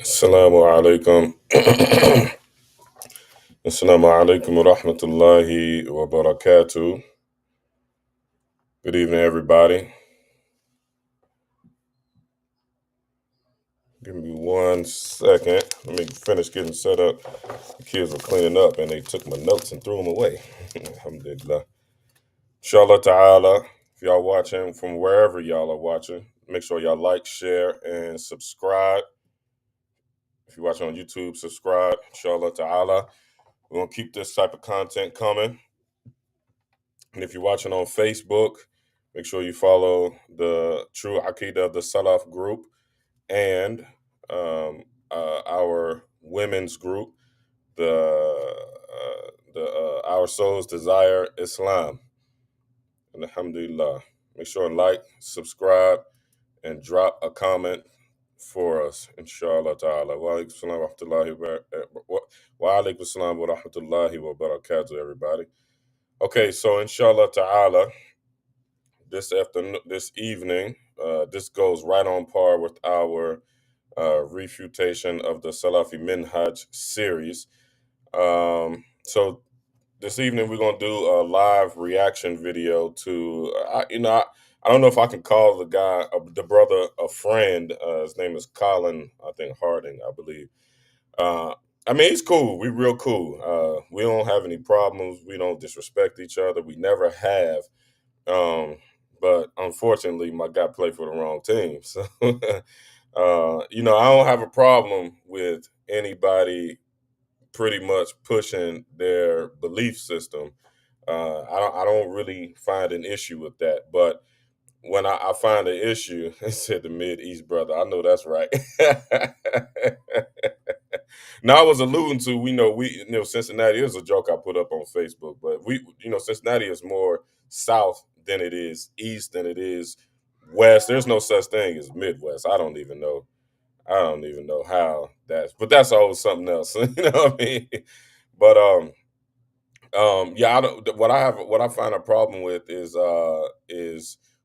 Assalamu alaikum. Assalamu alaikum wa rahmatullahi wa barakatuh. Good evening, everybody. Give me 1 second. Let me finish getting set up. The kids were cleaning up and they took my notes and threw them away. Alhamdulillah. Inshallah ta'ala. If y'all watching from wherever y'all are watching, make sure y'all like, share, and subscribe. If you're watching on YouTube, subscribe. Inshallah ta'ala. We're going to keep this type of content coming. And if you're watching on Facebook, make sure you follow the True Aqidah of the Salaf group and our women's group, the Our Souls Desire Islam. And alhamdulillah. Make sure and like, subscribe, and drop a comment for us, inshallah ta'ala. Wa alaikum salam wa rahmatullahi wa barakatuh, everybody. Okay, so inshallah ta'ala, this evening, this goes right on par with our refutation of the Salafi Minhaj series. So this evening we're gonna do a live reaction video to, I don't know if I can call the guy, the brother, a friend. His name is Colin, I think Harding, I believe. Uh, I mean, he's cool. We real cool. We don't have any problems. We don't disrespect each other. We never have. Um, but unfortunately, my guy played for the wrong team. So, I don't have a problem with anybody pretty much pushing their belief system. I don't really find an issue with that. But when I find an issue, it said the Mid East brother. I know that's right. Now I was alluding to, Cincinnati is a joke I put up on Facebook, but Cincinnati is more south than it is east than it is west. There's no such thing as Midwest. I don't even know. I don't even know how but that's always something else. You know what I mean? But yeah, I don't. What I find a problem with is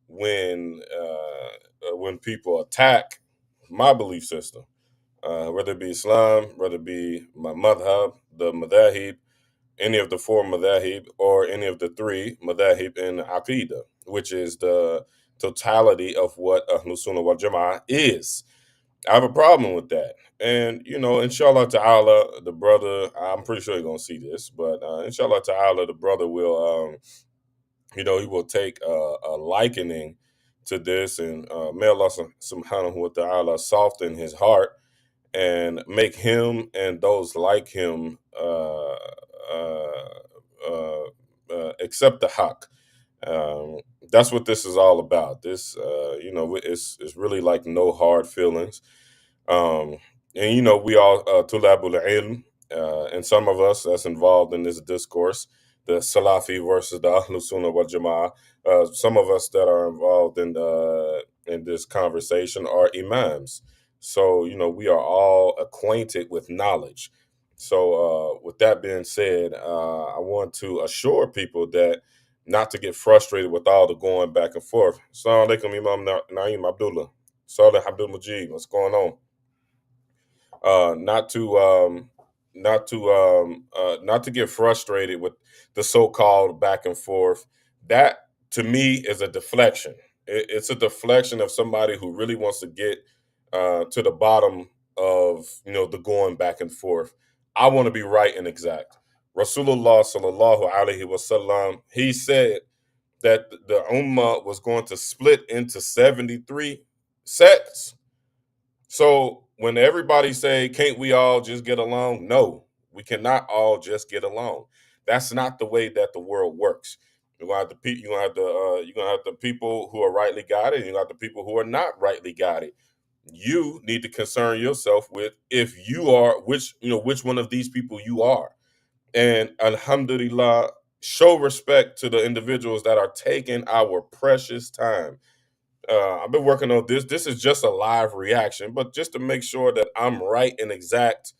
when people attack my belief system, whether it be Islam, whether it be my madhab, the madahib, any of the four madahib, or any of the three madahib in Aqidah, which is the totality of what Ahlus Sunnah wal Jama'ah is. I have a problem with that. And, inshallah ta'ala, the brother, I'm pretty sure you're going to see this, but inshallah ta'ala, the brother will, he will take a likening to this, and may Allah subhanahu wa ta'ala soften his heart and make him and those like him uh, uh, accept the haqq. Um, that's what this is all about. This, it's really like no hard feelings. Um, and we all tulabul ilm, and some of us that's involved in this discourse, the Salafi versus the Ahlus Sunnah wal Jama'ah. Some of us that are involved in this conversation are imams. So we are all acquainted with knowledge. So with that being said, I want to assure people that not to get frustrated with all the going back and forth. Assalamu alaikum, Imam Naeem Abdullah. Saleh Abdul Majid, what's going on? Not to not to get frustrated with the so-called back and forth. That to me is a deflection. It's a deflection of somebody who really wants to get to the bottom of the going back and forth. I want to be right and exact. Rasulullah sallallahu alaihi wasallam, he said that the ummah was going to split into 73 sects. So when everybody say, "Can't we all just get along?" No, we cannot all just get along. That's not the way that the world works. You're gonna have the people who are rightly guided, and you got the people who are not rightly guided. You need to concern yourself with if you are which one of these people you are, and alhamdulillah, show respect to the individuals that are taking our precious time. I've been working on this. This is just a live reaction, but just to make sure that I'm right and exact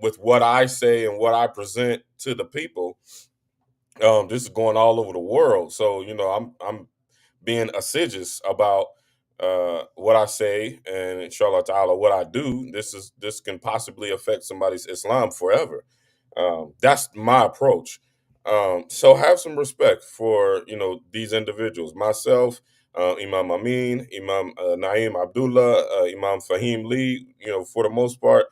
with what I say and what I present to the people. This is going all over the world, so I'm being assiduous about what I say and inshallah ta'ala what I do, this can possibly affect somebody's Islam forever. That's my approach. So have some respect for these individuals. Myself, Imam Amin, Imam Naim Abdullah, Imam Fahim Lee. For the most part,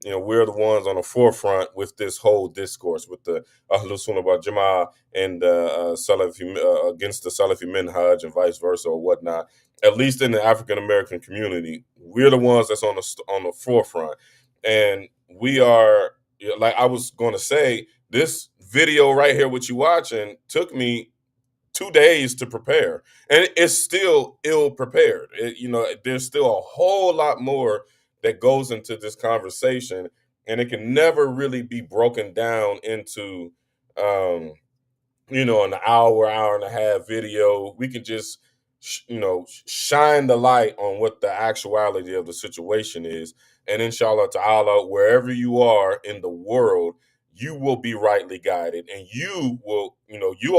we're the ones on the forefront with this whole discourse with the Ahlul Sunnah wal Jama'ah and Salafi against the Salafi Minhaj and vice versa or whatnot. At least in the African American community, we're the ones that's on the forefront, and we are, like I was going to say, this video right here, what you watching, took me 2 days to prepare, and it's still ill prepared. There's still a whole lot more that goes into this conversation, and it can never really be broken down into um, an hour and a half video. We can just, shine the light on what the actuality of the situation is. And inshallah ta'ala, wherever you are in the world, you will be rightly guided and you'll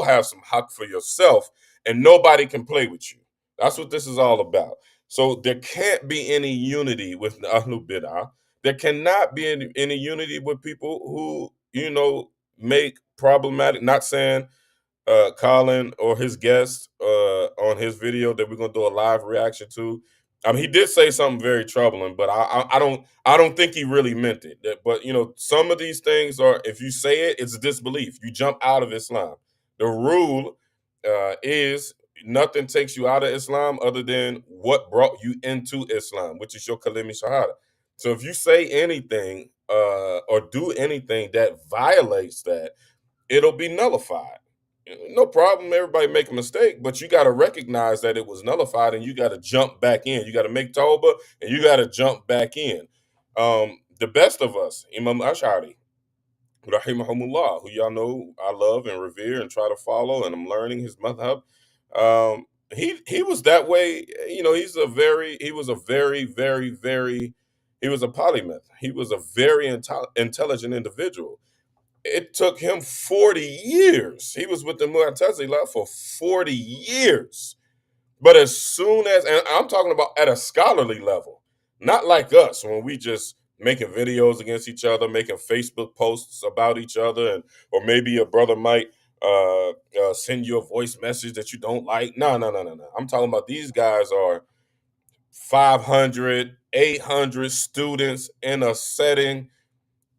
have some haq for yourself and nobody can play with you. That's what this is all about. So there can't be any unity with the Ahlul Bid'ah. There cannot be any unity with people who, make problematic, not saying Colin or his guest on his video that we're gonna do a live reaction to. I mean, he did say something very troubling, but I don't think he really meant it. But some of these things are, if you say it, it's a disbelief. You jump out of Islam. The rule is nothing takes you out of Islam other than what brought you into Islam, which is your kalimi shahada. So if you say anything or do anything that violates that, it'll be nullified. No problem. Everybody make a mistake, but you got to recognize that it was nullified, and you got to jump back in. You got to make tawbah, and you got to jump back in. The best of us, Imam Ash'ari, rahimahumullah, who y'all know I love and revere and try to follow, and I'm learning his madhab. He was that way. He was a very he was a polymath. He was a very intelligent individual. It took him 40 years. He was with the Mu'tazila for 40 years. But as soon as, and I'm talking about at a scholarly level, not like us when we just making videos against each other, making Facebook posts about each other, and or maybe a brother might send you a voice message that you don't like. No, no, no, no, no. I'm talking about these guys are 500, 800 students in a setting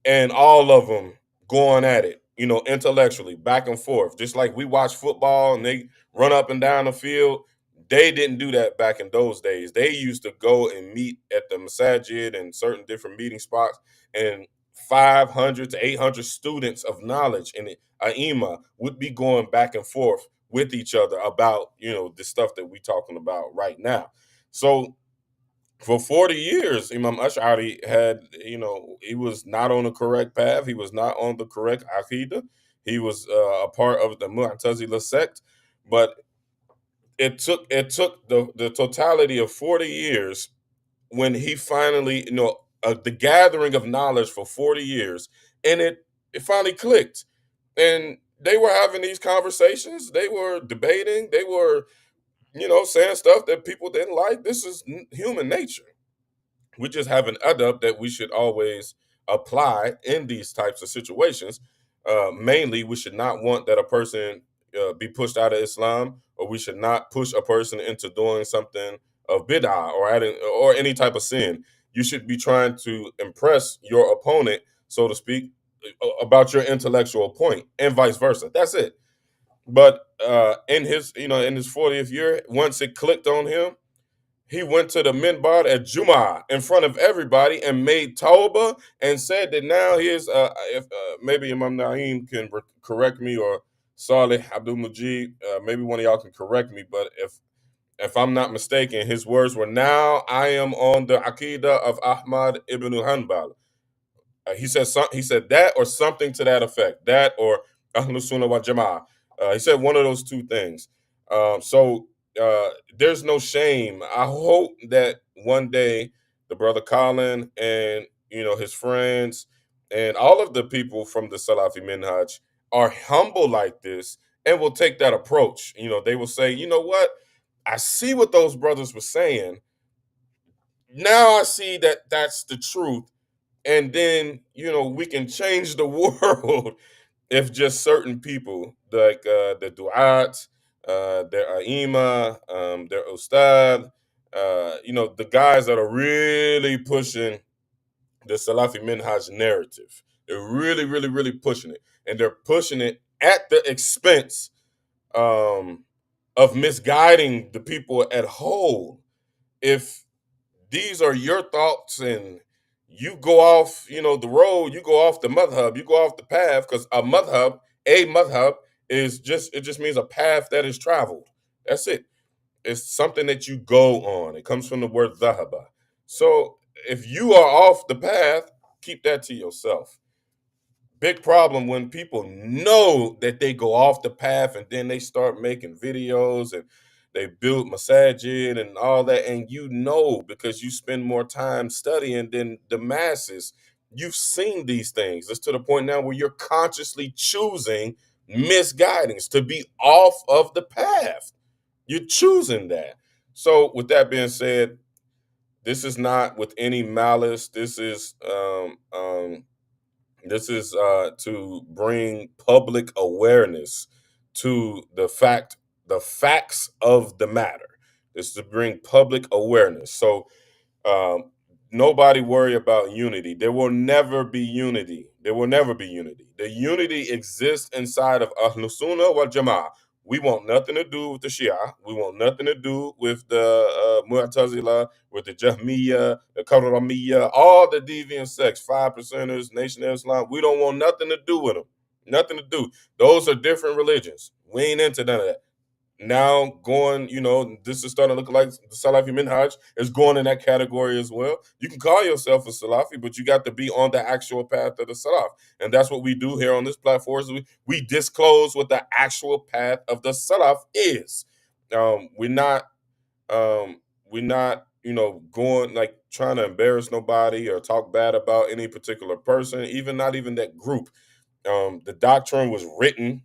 and all of them going at it, intellectually, back and forth. Just like we watch football and they run up and down the field, they didn't do that back in those days. They used to go and meet at the masajid and certain different meeting spots, and 500 to 800 students of knowledge in Aima would be going back and forth with each other about, the stuff that we're talking about right now. So for 40 years, Imam Ash'ari had, he was not on the correct path. He was not on the correct aqidah. He was a part of the Mu'tazila sect, but it took the totality of 40 years when he finally, the gathering of knowledge for 40 years, and it finally clicked. And they were having these conversations. They were debating. They were, saying stuff that people didn't like. This is human nature. We just have an adab that we should always apply in these types of situations. Mainly, we should not want that a person be pushed out of Islam, or we should not push a person into doing something of bid'ah or adding or any type of sin. You should be trying to impress your opponent, so to speak, about your intellectual point, and vice versa. That's it. But in his 40th year, once it clicked on him, he went to the minbar at Jum'ah in front of everybody and made tawbah and said that now he is, if maybe Imam Naeem can correct me, or Salih Abdul Majid, maybe one of y'all can correct me, but if I'm not mistaken, his words were, "Now I am on the Aqidah of Ahmad ibn Hanbal." He said that or something to that effect. That or Ahlus Sunnah wal Jama'ah. He said one of those two things. So there's no shame. I hope that one day the brother Colin and his friends and all of the people from the Salafi Minhaj are humble like this and will take that approach. They will say, you know what? I see what those brothers were saying. Now I see that that's the truth. And then, we can change the world if just certain people, like the du'at, their aima, their ustad, the guys that are really pushing the Salafi Minhaj narrative. They're really, really, really pushing it. And they're pushing it at the expense um, of misguiding the people at whole. If these are your thoughts and you go off, the road, you go off the madhab, you go off the path, because a madhab it just means a path that is traveled. That's it. It's something that you go on. It comes from the word zahaba. So if you are off the path, keep that to yourself. Big problem when people know that they go off the path and then they start making videos and they build masajid and all that, and because you spend more time studying than the masses. You've seen these things. It's to the point now where you're consciously choosing misguidance to be off of the path. You're choosing that. So with that being said, this is not with any malice. This is to bring public awareness to the facts of the matter. This is to bring public awareness. So um, nobody worry about unity. There will never be unity. There will never be unity. The unity exists inside of Ahlus Sunnah wal Jama'ah. We want nothing to do with the Shia. We want nothing to do with the Mu'tazila, with the Jahmiyyah, the Karramiyya, all the deviant sects, 5%ers, Nation of Islam. We don't want nothing to do with them. Nothing to do. Those are different religions. We ain't into none of that. Now going, this is starting to look like the Salafi Minhaj is going in that category as well. You can call yourself a Salafi, but you got to be on the actual path of the Salaf. And that's what we do here on this platform. Is we disclose what the actual path of the Salaf is. We're not going like trying to embarrass nobody or talk bad about any particular person, even not even that group. The doctrine was written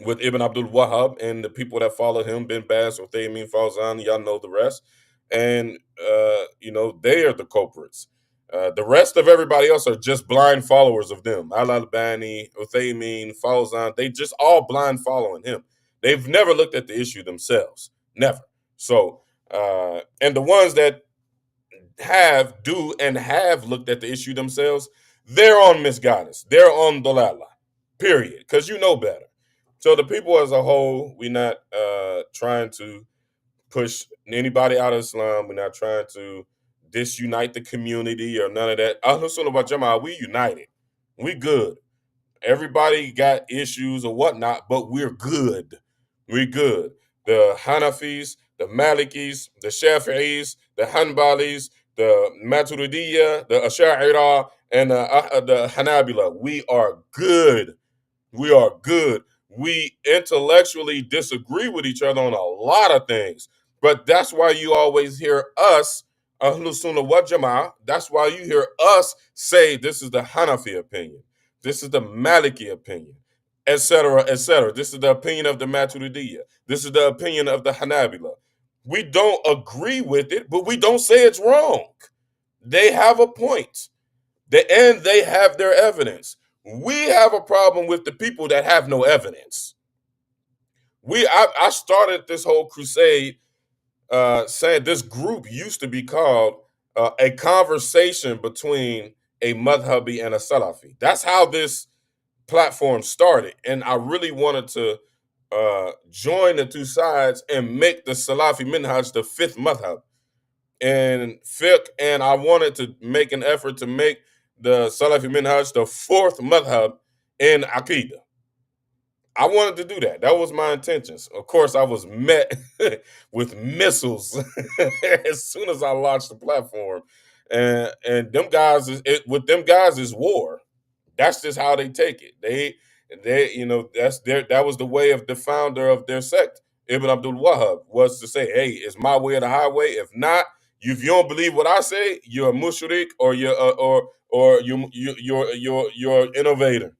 with Ibn Abdul Wahhab and the people that followed him, Bin Baz, Uthaymin, Fawzan, y'all know the rest. And, they are the culprits. The rest of everybody else are just blind followers of them. Al Albani, Uthaymin, Fawzan, they just all blind following him. They've never looked at the issue themselves. Never. So, and the ones that have looked at the issue themselves, they're on misguidance. They're on dalala. Period. Because you know better. So the people as a whole, we're not trying to push anybody out of Islam. We're not trying to disunite the community or none of that. Ahlus Sunnah wal Jama'ah, we united. We good. Everybody got issues or whatnot, but we're good. We're good. The Hanafis, the Malikis, the Shafi'is, the Hanbalis, the Maturidiyya, the Asha'ira, and the Hanabila. We are good. We are good. We intellectually disagree with each other on a lot of things, but that's why you always hear us, Ahlus Sunnah wal Jama'ah. That's why you hear us say this is the Hanafi opinion, this is the Maliki opinion, etc., etc. This is the opinion of the Maturidiyya. This is the opinion of the Hanabila. We don't agree with it, but we don't say it's wrong. They have a point. They have their evidence. We have a problem with the people that have no evidence. I started this whole crusade saying this group used to be called a conversation between a madhabi and a salafi. That's how this platform started, and I really wanted to join the two sides and make the Salafi minhaj the fifth madhab and fiqh, and I wanted to make an effort to make the Salafi Minhaj the fourth madhab in Aqidah. I wanted to do that. That was my intentions. Of course, I was met with missiles as soon as I launched the platform. And them guys with them guys is war. That's just how they take it. That was the way of the founder of their sect, Ibn Abdul Wahhab, was to say, "Hey, it's my way or the highway. If not, if you don't believe what I say, you're a mushrik or you're or you you're innovator."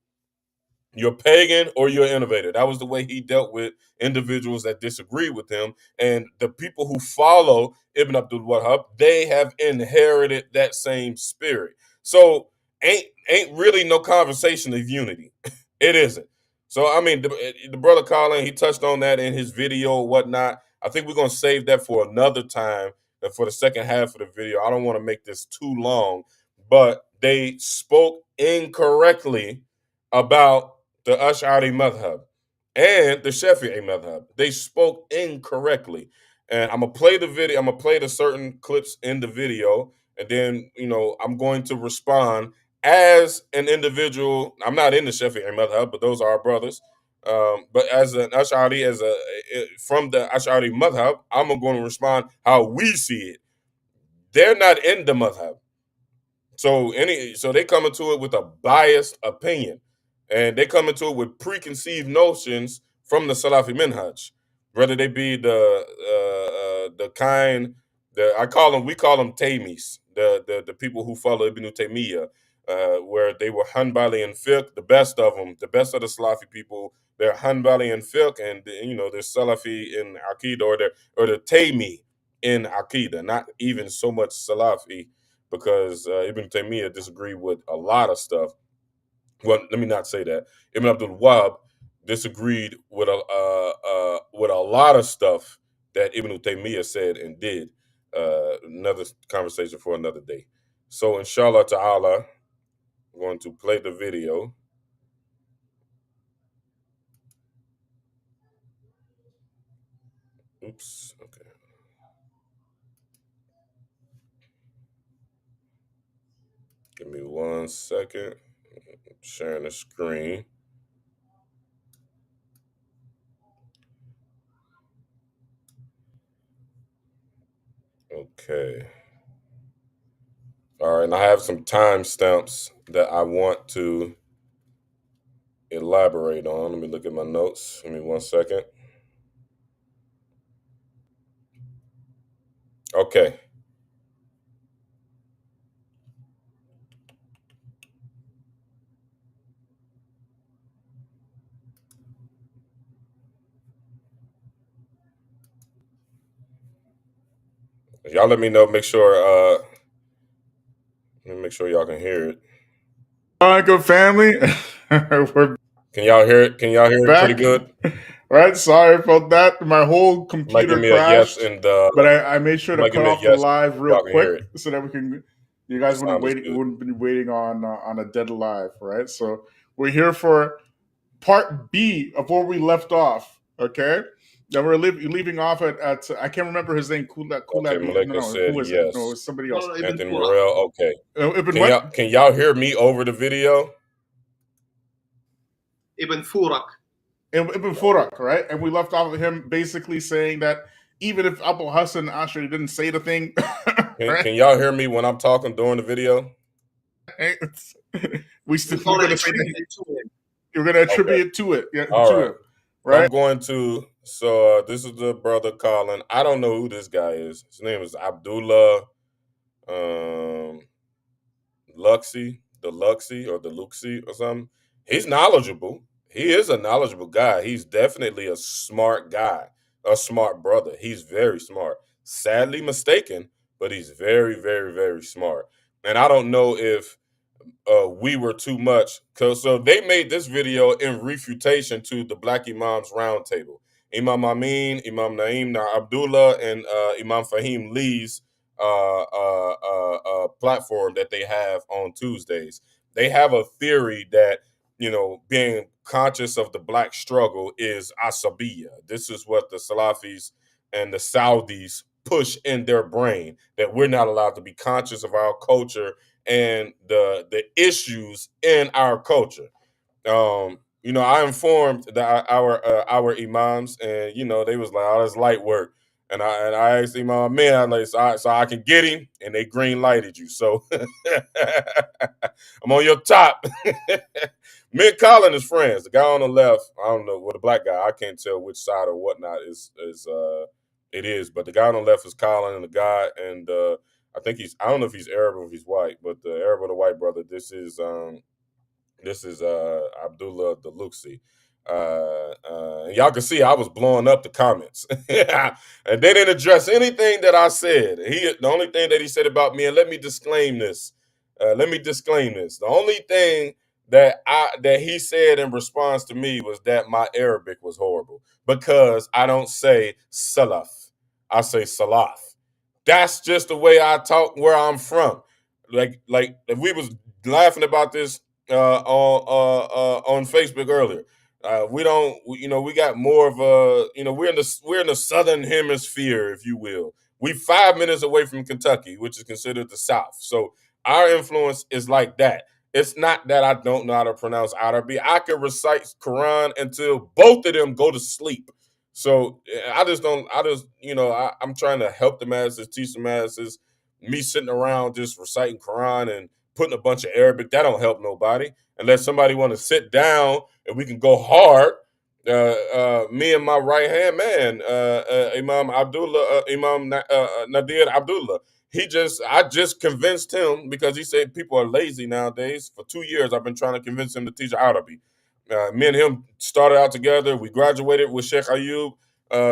You're pagan or you're innovator. That was the way he dealt with individuals that disagree with him. And the people who follow Ibn Abdul Wahhab, they have inherited that same spirit. So ain't really no conversation of unity. It isn't. So I mean, the brother Colin, he touched on that in his video or whatnot. I think we're gonna save that for another time. For the second half of the video, I don't want to make this too long, but they spoke incorrectly about the Ash'ari madhab and the Shafi'i madhab. They spoke incorrectly. And I'm gonna play the video, I'm gonna play the certain clips in the video, and then I'm going to respond as an individual. I'm not in the Shafi'i madhab, but those are our brothers. But as an Ash'ari, from the Ash'ari madhab, I'm going to respond how we see it. They're not in the madhab. So they come into it with a biased opinion, and they come into it with preconceived notions from the Salafi minhaj, whether they be the kind the I call them we call them Taymis, the people who follow Ibn Taymiyyah, where they were Hanbali and fiqh, the best of them, the best of the Salafi people. They're Hanbali and fiqh, and they're Salafi in Aqidah, or the Taymi in Aqidah, not even so much Salafi, because Ibn Taymiyyah disagreed with a lot of stuff. Well, let me not say that. Ibn Abdul Wahhab disagreed with a lot of stuff that Ibn Taymiyyah said and did. Another conversation for another day. So, inshallah ta'ala, I'm going to play the video. Oops. Okay. Give me 1 second. Sharing the screen. Okay. All right, and I have some timestamps that I want to elaborate on. Let me look at my notes. Give me 1 second. Okay. Y'all let me know. Make sure y'all can hear it. All right, good family. We're Can y'all hear it? Can y'all hear it pretty back. good? Right, sorry about that. My whole Somebody give computer me a yes, crashed, and but I made sure to somebody give cut me a off the yes live if real y'all can hear quick it. so that we can. You The guys sound is good. wouldn't be waiting on a dead live, right? So we're here for part B of where we left off. Okay, then we're leaving off at I can't remember his name. Okay, Kulabi. No, Malika no, said who is it? No, yes. it's somebody else. Anthony Morel. Okay. Ibn Can what? y'all hear me over the video? Ibn Furak. Ibn Furak, right? And we left off with him basically saying that even if Abu Hassan Ashari didn't say the thing, right? Can y'all hear me when I'm talking during the video? We're gonna say you're gonna attribute it to it, yeah, All to right. him, So I'm right? going to. So this is the brother Colin. I don't know who this guy is. His name is Abdullah um, Luxi or the Luxi or something. He's knowledgeable. He is a knowledgeable guy. He's definitely a smart guy, a smart brother. He's very smart. Sadly mistaken, but he's very, very, very smart. And I don't know if we were too much. So they made this video in refutation to the Black Imams Roundtable. Imam Amin, Imam Naim Abdullah, and Imam Fahim Lee's platform that they have on Tuesdays. They have a theory that being conscious of the black struggle is asabiya. This is what the Salafis and the Saudis push in their brain, that we're not allowed to be conscious of our culture and the issues in our culture. I informed our imams, and they was like, "Oh, that's light work." And I asked Imam, man, I like, so I can get him, and they green lighted you. So I'm on your top. Me and Colin is friends. The guy on the left, I don't know, with the black guy, I can't tell which side or whatnot it is, but the guy on the left is Colin, and the guy, and I think I don't know if he's Arab or if he's white, but the Arab or the white brother, this is This is Abdullah Deluxi. And y'all can see I was blowing up the comments, and they didn't address anything that I said. The only thing that he said about me, and let me disclaim this. Let me disclaim this. The only thing that he said in response to me was that my Arabic was horrible because I don't say salaf, I say salaf. That's just the way I talk where I'm from. Like if we was laughing about this on Facebook earlier. We don't, we got more of a, we're in the southern hemisphere, if you will. We 5 minutes away from Kentucky, which is considered the South. So our influence is like that. It's not that I don't know how to pronounce Arabic. I can recite Quran until both of them go to sleep. So I just don't. I just, I'm trying to help the masses, teach the masses. Me sitting around just reciting Quran and putting a bunch of Arabic, that don't help nobody. Unless somebody want to sit down and we can go hard. Me and my right hand man, Nadir Abdullah. I just convinced him because he said people are lazy nowadays. For 2 years, I've been trying to convince him to teach Arabic. Me and him started out together. We graduated with Sheikh Ayub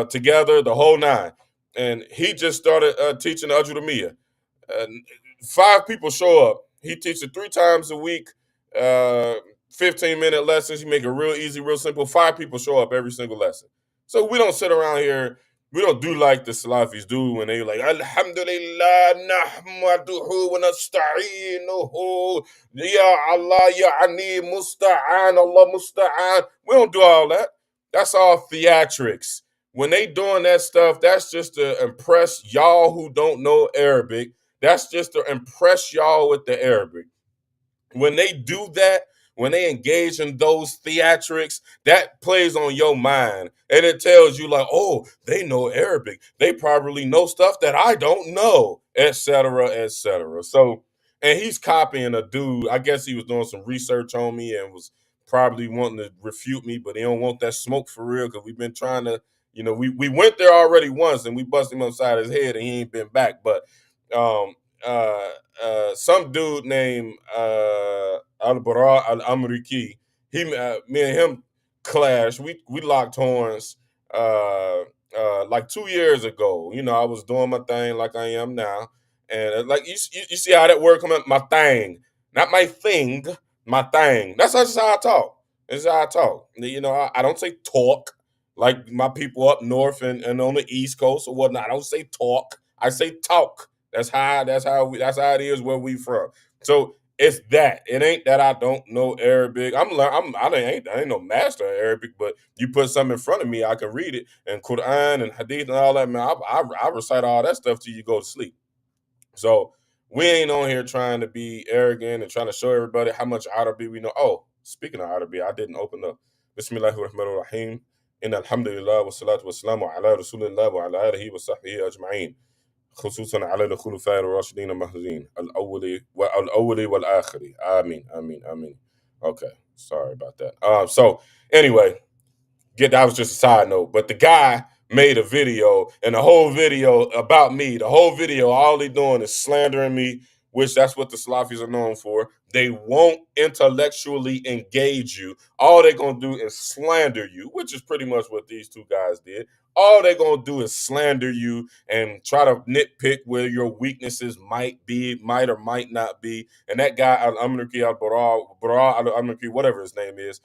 together, the whole nine. And he just started teaching the Ajurumiyah. Uh, 5 people show up. He teaches 3 times a week, uh, 15-minute lessons. He make it real easy, real simple. 5 people show up every single lesson. So we don't sit around here. We don't do like the Salafis do when they like, Alhamdulillah, nahmaduhu wa nasta'inuhu, ya Allah, ya ani musta'an, Allah musta'an. We don't do all that. That's all theatrics. When they doing that stuff, that's just to impress y'all who don't know Arabic. That's just to impress y'all with the Arabic. When they do that, when they engage in those theatrics, that plays on your mind. And it tells you, like, oh, they know Arabic. They probably know stuff that I don't know, etc., etc. So, and he's copying a dude. I guess he was doing some research on me and was probably wanting to refute me, but he don't want that smoke for real because we've been trying to, we went there already once and we busted him upside his head and he ain't been back. But um, uh, some dude named Al Bara Al Amriki. Me and him clashed. We locked horns like 2 years ago. I was doing my thing like I am now, and like you see how that word come up, my thing, not my thing, my thing. That's just how I talk. This is how I talk. I don't say talk like my people up north and on the East Coast or whatnot. I don't say talk. I say talk. That's how it is where we from. So it's that. It ain't that I don't know Arabic. I ain't no master of Arabic, but you put something in front of me, I can read it. And Quran and Hadith and all that, man. I recite all that stuff till you go to sleep. So we ain't on here trying to be arrogant and trying to show everybody how much Arabic we know. Oh, speaking of Arabic, I didn't open up. Bismillahirrahmanirrahim. إن الحمد لله والصلاة والسلام على رسول الله وعلى آله وصحبه أجمعين خصوصا على الخلفاء الراشدين المهديين الأول والآخر آمين آمين آمين. Okay, sorry about that. So anyway, that was just a side note. But the guy made a video, and the whole video about me, the whole video, all he doing is slandering me, which that's what the Salafis are known for. They won't intellectually engage you. All they're gonna do is slander you, which is pretty much what these two guys did. All they're gonna do is slander you and try to nitpick where your weaknesses might be, might or might not be. And that guy, Al Amriki Al Bara Al Amriki, whatever his name is,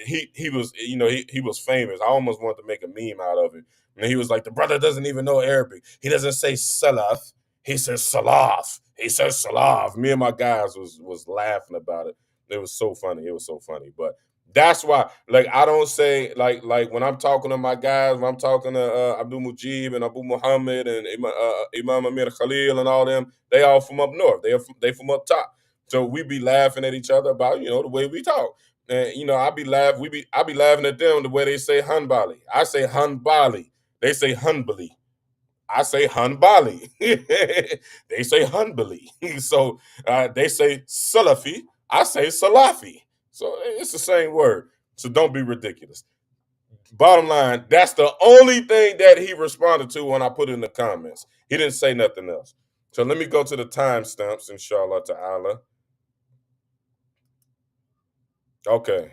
he was, he was famous. I almost wanted to make a meme out of it. And he was like, the brother doesn't even know Arabic. He doesn't say salaf. He says salaf. He says salaf. Me and my guys was laughing about it. It was so funny. It was so funny. But that's why, like, I don't say like when I'm talking to my guys, when I'm talking to Abdul Mujib and Abu Muhammad and Imam Amir Khalil and all them, they all from up north. They from up top. So we be laughing at each other about the way we talk. And I be laughing at them the way they say Hanbali. I say Hanbali. They say Hanbali. I say Hanbali. They say Hanbali. So they say Salafi. I say Salafi. So it's the same word. So don't be ridiculous. Bottom line, that's the only thing that he responded to when I put it in the comments. He didn't say nothing else. So let me go to the timestamps, inshallah ta'ala. Okay.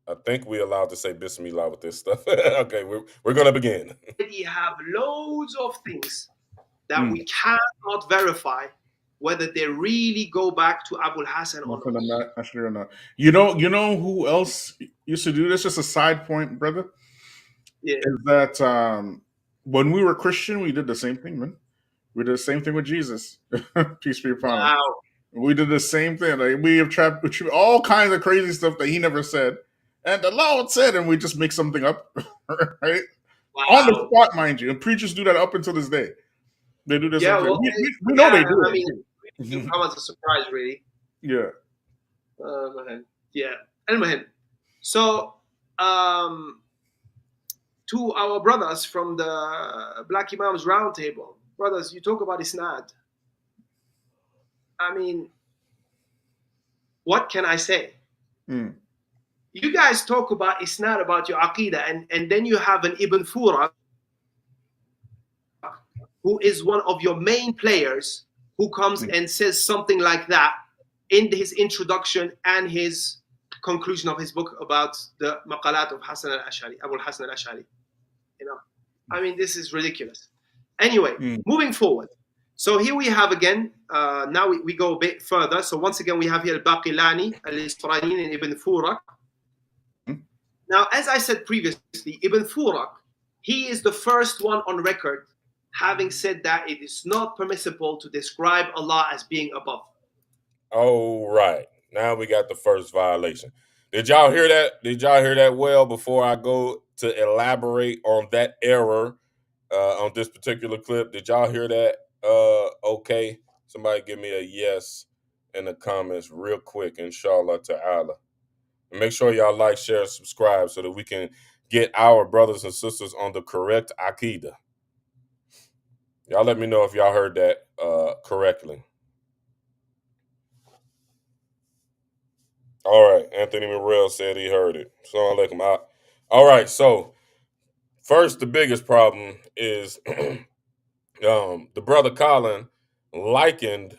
I think we're allowed to say Bismillah with this stuff. Okay, we're gonna begin. already have loads of things that Mm. we cannot verify whether they really go back to Abul Hassan or Nothing not. I'm not actually or not. You know who else used to do this? Just a side point, brother. Yeah. Is that when we were Christian, we did the same thing, man. We did the same thing with Jesus. Peace be upon him. Wow. We did the same thing. Like we have trapped all kinds of crazy stuff that he never said, and the Lord said, and we just make something up, right? On the Wow. spot, mind you. And preachers do that up until this day. They do this. Yeah. Up there. Well. We know they Yeah. do I mean, it. you come as a surprise, really. Yeah. Yeah. Anyway, so um, to our brothers from the Black Imams Roundtable, brothers, you talk about Isnad. I mean, what can I say? Mm. You guys talk about Isnad, about your Aqidah, and then you have an Ibn Fura, who is one of your main players, who comes and says something like that in his introduction and his conclusion of his book about the Maqalat of Hassan al-Ash'ari, Abu al-Hasan al-Ash'ari. You know, I mean, this is ridiculous. Anyway, moving forward. So here we have again, now we go a bit further. So once again, we have here Al-Baqilani, Al-Isfaranin, and Ibn Furak. Now, as I said previously, Ibn Furak, he is the first one on record having said that it is not permissible to describe Allah as being above. All right. Now we got the first violation. Did y'all hear that? Did y'all hear that well before I go to elaborate on that error on this particular clip? Did y'all hear that? Okay. Somebody give me a yes in the comments real quick, inshallah ta'ala. And make sure y'all like, share, subscribe so that we can get our brothers and sisters on the correct Aqidah. Y'all let me know if y'all heard that correctly. All right. Anthony Morrell said he heard it. Assalamu alaikum. All right. So, first, the biggest problem is the brother Colin likened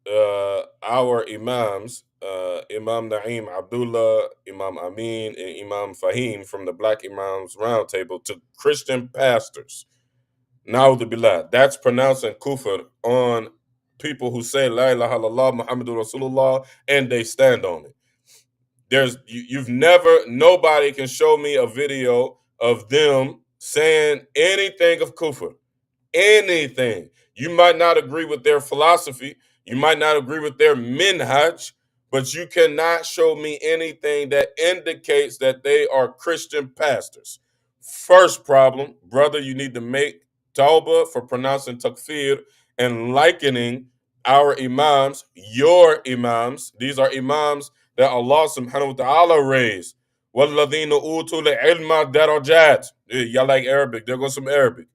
our Imams, Imam Naeem Abdullah, Imam Amin, and Imam Fahim from the Black Imams Roundtable to Christian pastors. Na'udhu billah. That's pronouncing kufr on people who say La ilaha illallah Muhammadur Rasulullah and they stand on it. You've never, nobody can show me a video of them saying anything of kufr. Anything. You might not agree with their philosophy, you might not agree with their minhaj, but you cannot show me anything that indicates that they are Christian pastors. First problem, brother, you need to make tawbah for pronouncing takfir and likening our imams, your imams. These are imams that Allah subhanahu wa ta'ala raised. وَالَّذِينَ أُوتُوا الْعِلْمَ دَرَجَاتٍ. Y'all like Arabic, there goes some Arabic.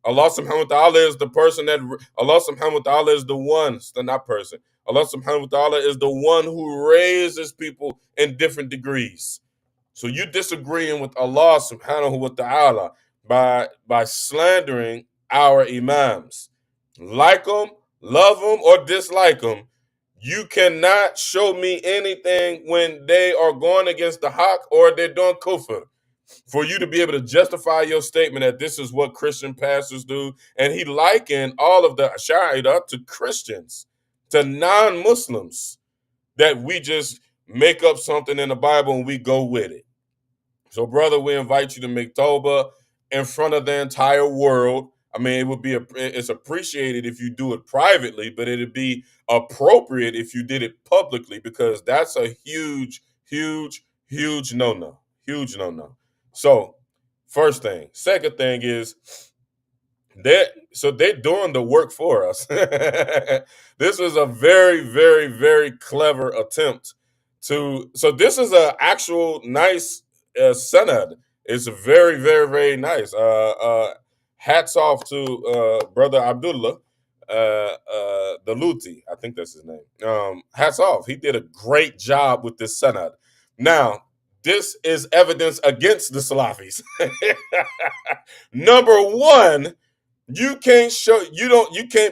Allah subhanahu wa ta'ala is the person that Allah subhanahu wa ta'ala is the one, not person. Allah subhanahu wa ta'ala is the one who raises people in different degrees. So you disagreeing with Allah subhanahu wa ta'ala by slandering our imams. Like them, love them, or dislike them. You cannot show me anything when they are going against the haqq or they're doing kufr for you to be able to justify your statement that this is what Christian pastors do. And he likened all of the Ash'ariyah to Christians, to non-Muslims, that we just make up something in the Bible and we go with it. So, brother, we invite you to make Tawbah in front of the entire world. I mean, it's appreciated if you do it privately, but it'd be appropriate if you did it publicly, because that's a huge, huge, huge no-no. Huge no-no. So, first thing. Second thing is they're doing the work for us. This was a very, very, very clever attempt to. So this is a actual nice sanad. It's very, very, very nice. Hats off to brother Abdullah, the Luti. I think that's his name. Hats off. He did a great job with this sanad. Now, this is evidence against the Salafis. Number one, you can't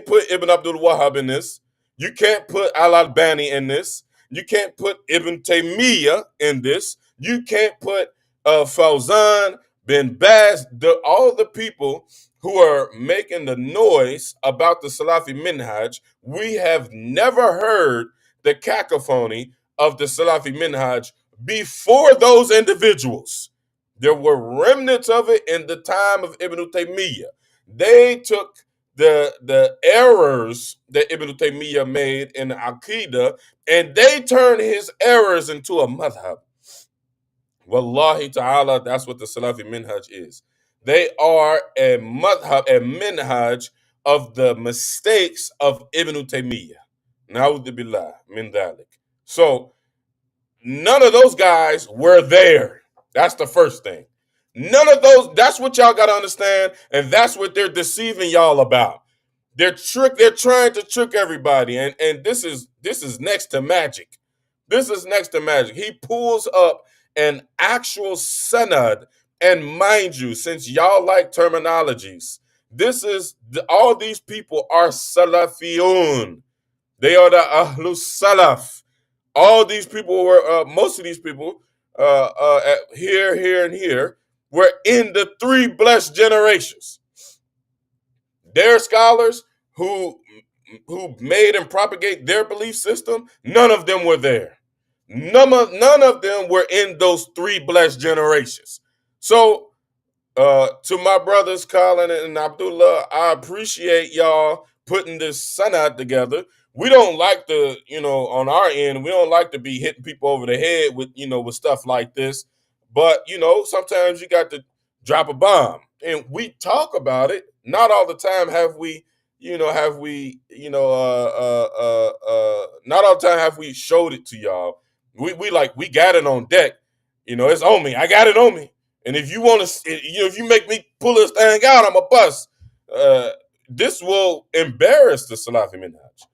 put Ibn Abdul Wahhab in this. You can't put Al Albani in this. You can't put Ibn Taymiyyah in this. You can't put Fawzan, bin Baz, all the people who are making the noise about the Salafi Minhaj. We have never heard the cacophony of the Salafi Minhaj before those individuals. There were remnants of it in the time of Ibn Taymiyyah. They took the errors that Ibn Taymiyyah made in the Aqidah, and they turned his errors into a madhab. Wallahi ta'ala, that's what the Salafi Minhaj is. They are a madhab, a minhaj of the mistakes of Ibn Taymiyyah. Na'udhu billah min dhalik. So none of those guys were there. That's the first thing. None of those, that's what y'all got to understand, and that's what they're deceiving y'all about. They're trying to trick everybody, and this is next to magic. This is next to magic. He pulls up an actual sanad, and mind you, since y'all like terminologies, all these people are salafiyun. They are the ahlus salaf. All these people were, most of these people, here, and here, were in the three blessed generations. Their scholars who made and propagate their belief system, none of them were there. None of them were in those three blessed generations. So, to my brothers Colin and Abdullah, I appreciate y'all putting this sanad together. We don't like to, on our end, we don't like to be hitting people over the head with, with stuff like this. But, sometimes you got to drop a bomb. And we talk about it. Not all the time have we, not all the time have we showed it to y'all. We got it on deck. It's on me. I got it on me. And if you want to, if you make me pull this thing out, I'm a bust. This will embarrass the Salafi Minhaj.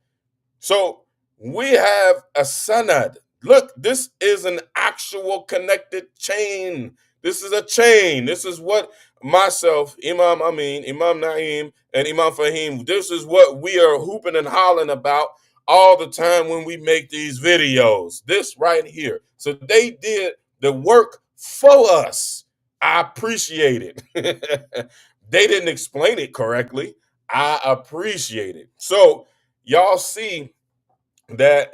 So we have a sanad. Look, this is an actual connected chain. This is a chain. This is what myself, Imam Amin, Imam Naeem, and Imam Fahim, this is what we are hooping and hollering about all the time when we make these videos. This right here. So they did the work for us. I appreciate it. They didn't explain it correctly. I appreciate it. So y'all see that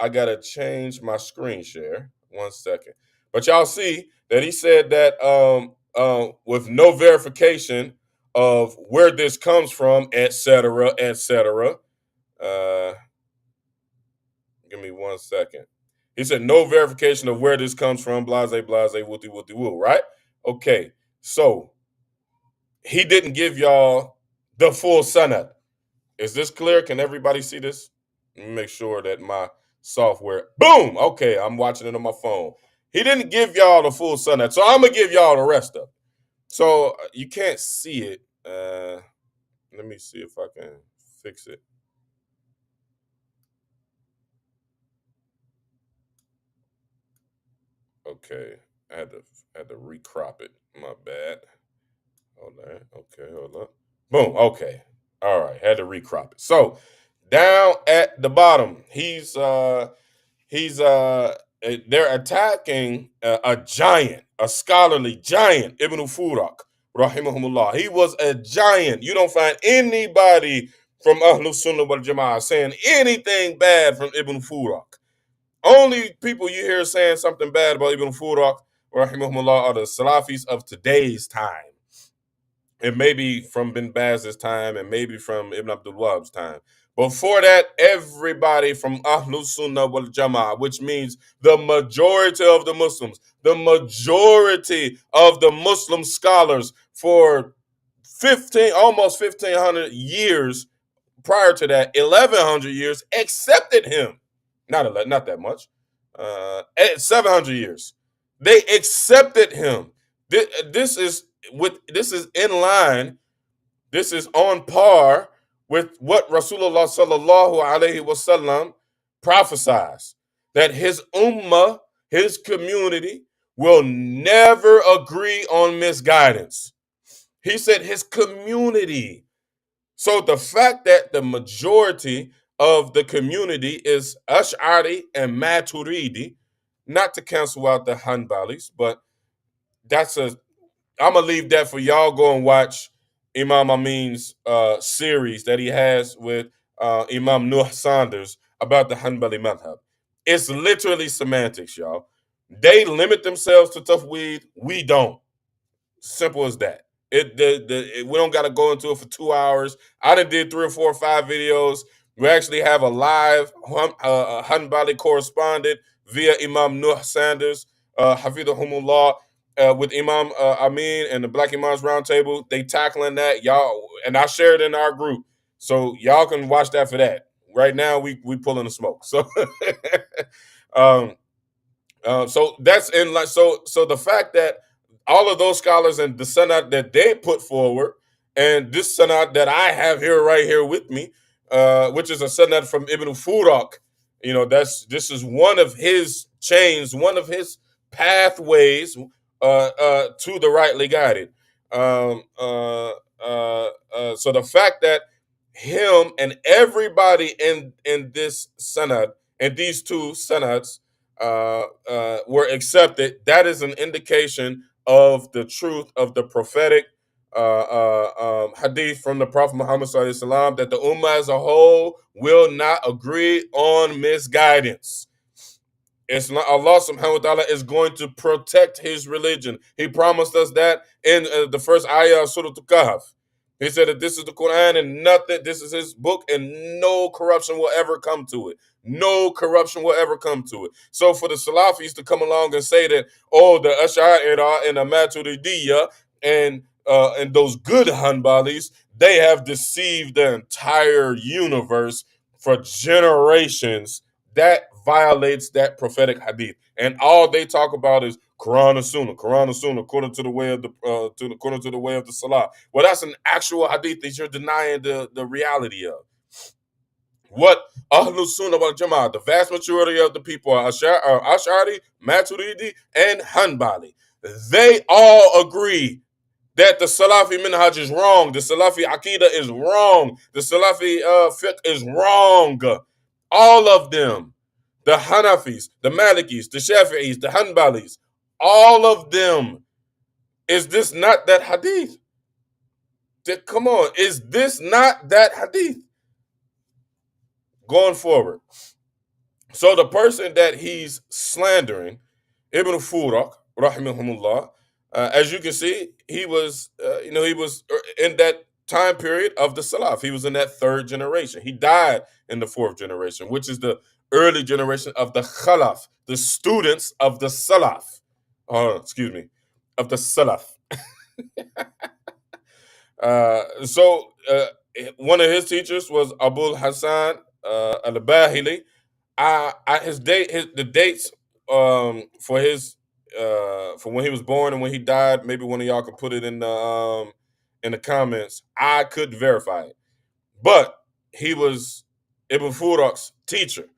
I gotta change my screen share. 1 second. But y'all see that he said that with no verification of where this comes from, etc., etc. Give me 1 second. He said no verification of where this comes from, blase, blase, wooty, wooty, woo, right? Okay, so he didn't give y'all the full sanad. Is this clear? Can everybody see this? Let me make sure that my software, boom, okay, I'm watching it on my phone. He didn't give y'all the full sanad, so I'm going to give y'all the rest of it. So you can't see it. Let me see if I can fix it. Okay, I had to recrop it. My bad. Hold on. Okay, hold on. Boom. Okay. All right. Had to recrop it. So down at the bottom, they're attacking a giant, a scholarly giant, Ibn Furak, rahimahumullah. He was a giant. You don't find anybody from Ahlus Sunnah wal Jama'ah saying anything bad from Ibn Furak. Only people you hear saying something bad about Ibn Furak, rahimahumullah, are the Salafis of today's time. It may be from bin Baz's time and maybe from Ibn Abdul Wahhab's time. Before that, everybody from Ahlus Sunnah wal Jama'ah, which means the majority of the Muslims, the majority of the Muslim scholars for almost 1,500 years prior to that, 1,100 years, accepted him. Not that much. 700 years. They accepted him. This is in line. This is on par with what Rasulullah sallallahu alaihi wasallam prophesies, that his ummah, his community, will never agree on misguidance. He said his community. So the fact that the majority of the community is Ash'ari and Maturidi, not to cancel out the Hanbalis, but I'm gonna leave that for y'all. Go and watch Imam Amin's series that he has with Imam Nuh Sanders about the Hanbali madhab. It's literally semantics, y'all. They limit themselves to tafweed. We don't. Simple as that. We don't got to go into it for 2 hours. I done did 3 or 4 or 5 videos. We actually have a live Hanbali correspondent via Imam Nuh Sanders, Hafidahumullah, with Imam Amin and the Black Imams Roundtable. They tackling that, y'all, and I shared it in our group, so y'all can watch that for that. Right now, we pulling the smoke. So, um, so that's in like so the fact that all of those scholars and the sanad that they put forward, and this sanad that I have here right here with me, which is a sanad from Ibn Furak, this is one of his chains, one of his pathways to the rightly guided. So the fact that him and everybody in this sanad and these two sanads were accepted, that is an indication of the truth of the prophetic hadith from the Prophet Muhammad sallallahu alaihi wasallam, that the ummah as a whole will not agree on misguidance. It's not, Allah subhanahu wa ta'ala is going to protect his religion. He promised us that in the first ayah of Surah Al-Kahf. He said that this is the Quran and this is his book, and no corruption will ever come to it. No corruption will ever come to it. So for the Salafis to come along and say that, oh, the Ash'ari and the Maturidiyya and those good Hanbalis, they have deceived the entire universe for generations, that violates that prophetic hadith. And all they talk about is Quran and Sunnah, according to the way of the Salah. Well, that's an actual hadith that you're denying the reality of. What Ahlul Sunnah wal Jama'ah, the vast majority of the people are Ash'ari, Maturidi, and Hanbali. They all agree that the Salafi minhaj is wrong. The Salafi Aqidah is wrong. The Salafi fiqh is wrong. All of them. The Hanafis, the Malikis, the Shafi'is, the Hanbalis, all of them. Is this not that hadith? Come on, is this not that hadith? Going forward. So the person that he's slandering, Ibn Furak, rahimahumullah, as you can see, he was in that time period of the Salaf. He was in that 3rd generation. He died in the 4th generation, which is the early generation of the Khalaf, the students of the Salaf. Of the Salaf. One of his teachers was Abul Hassan al-Bahili. The dates for his for when he was born and when he died, maybe one of y'all could put it in the comments. I could verify it, but he was Ibn Furak's teacher,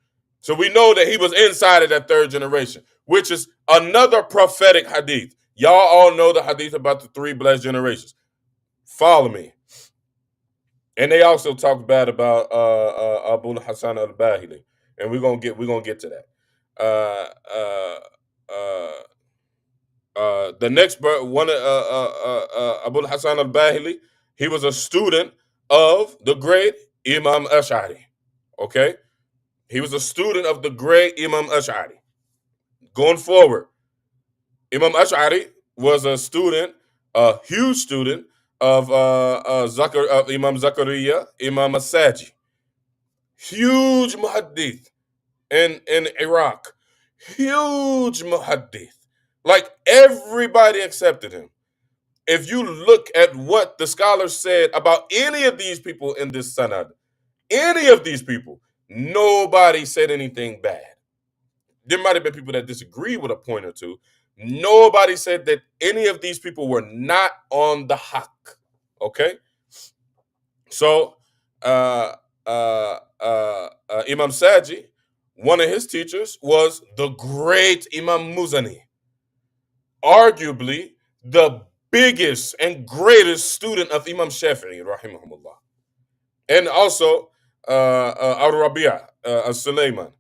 so we know that he was inside of that 3rd generation, which is another prophetic hadith. Y'all all know the hadith about the 3 blessed generations. Follow me. And they also talk bad about Abu Hassan al-Bahili, and we're gonna get to that. The next one, Abu Hassan al-Bahili, he was a student of the great Imam Ash'ari. Okay, he was a student of the great Imam Ash'ari. Going forward, Imam Ash'ari was a student, a huge student of Imam Zakaria, Imam Asaji. Huge muhaddith in Iraq. Huge muhaddith. Like, everybody accepted him. If you look at what the scholars said about any of these people in this sanad, any of these people, nobody said anything bad. There might have been people that disagree with a point or two. Nobody said that any of these people were not on the haqq. Okay? So, Imam Saji, one of his teachers was the great Imam Muzani, arguably the biggest and greatest student of Imam Shafi'i, rahimahumullah. And also, al-Rabi'a, al-Sulayman.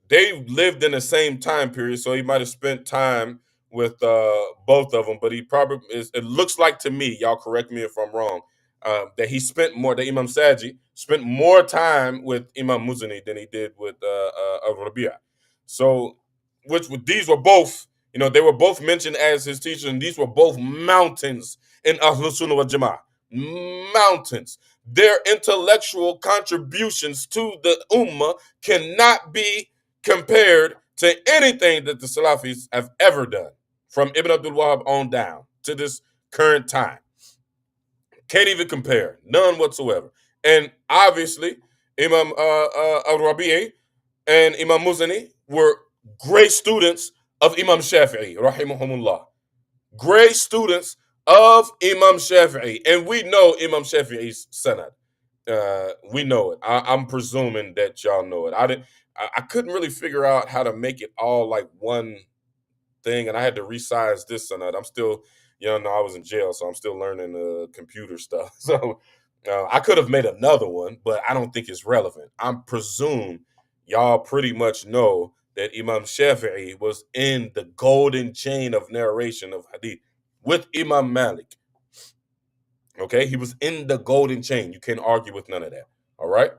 They lived in the same time period, so he might have spent time with both of them. But he probably is. It looks like to me, y'all correct me if I'm wrong, that he spent more. That Imam Saji spent more time with Imam Muzani than he did with al-Rabi'a. So, these were both, they were both mentioned as his teachers, and these were both mountains in Ahlus Sunnah wal Jama'ah. Mountains. Their intellectual contributions to the Ummah cannot be compared to anything that the Salafis have ever done, from Ibn Abdul Wahab on down to this current time. Can't even compare. None whatsoever. And obviously, Imam al-Rabi'i and Imam Muzani were great students of Imam Shafi'i, rahimahumullah. Great students of Imam Shafi'i. And we know Imam Shafi'i's sanad. We know it. I'm presuming that y'all know it. I couldn't really figure out how to make it all like one thing, and I had to resize this sanad. I'm still, I was in jail, so I'm still learning computer stuff. So I could have made another one, but I don't think it's relevant. I presume y'all pretty much know that Imam Shafi'i was in the golden chain of narration of hadith with Imam Malik. Okay, he was in the golden chain. You can't argue with none of that. All right.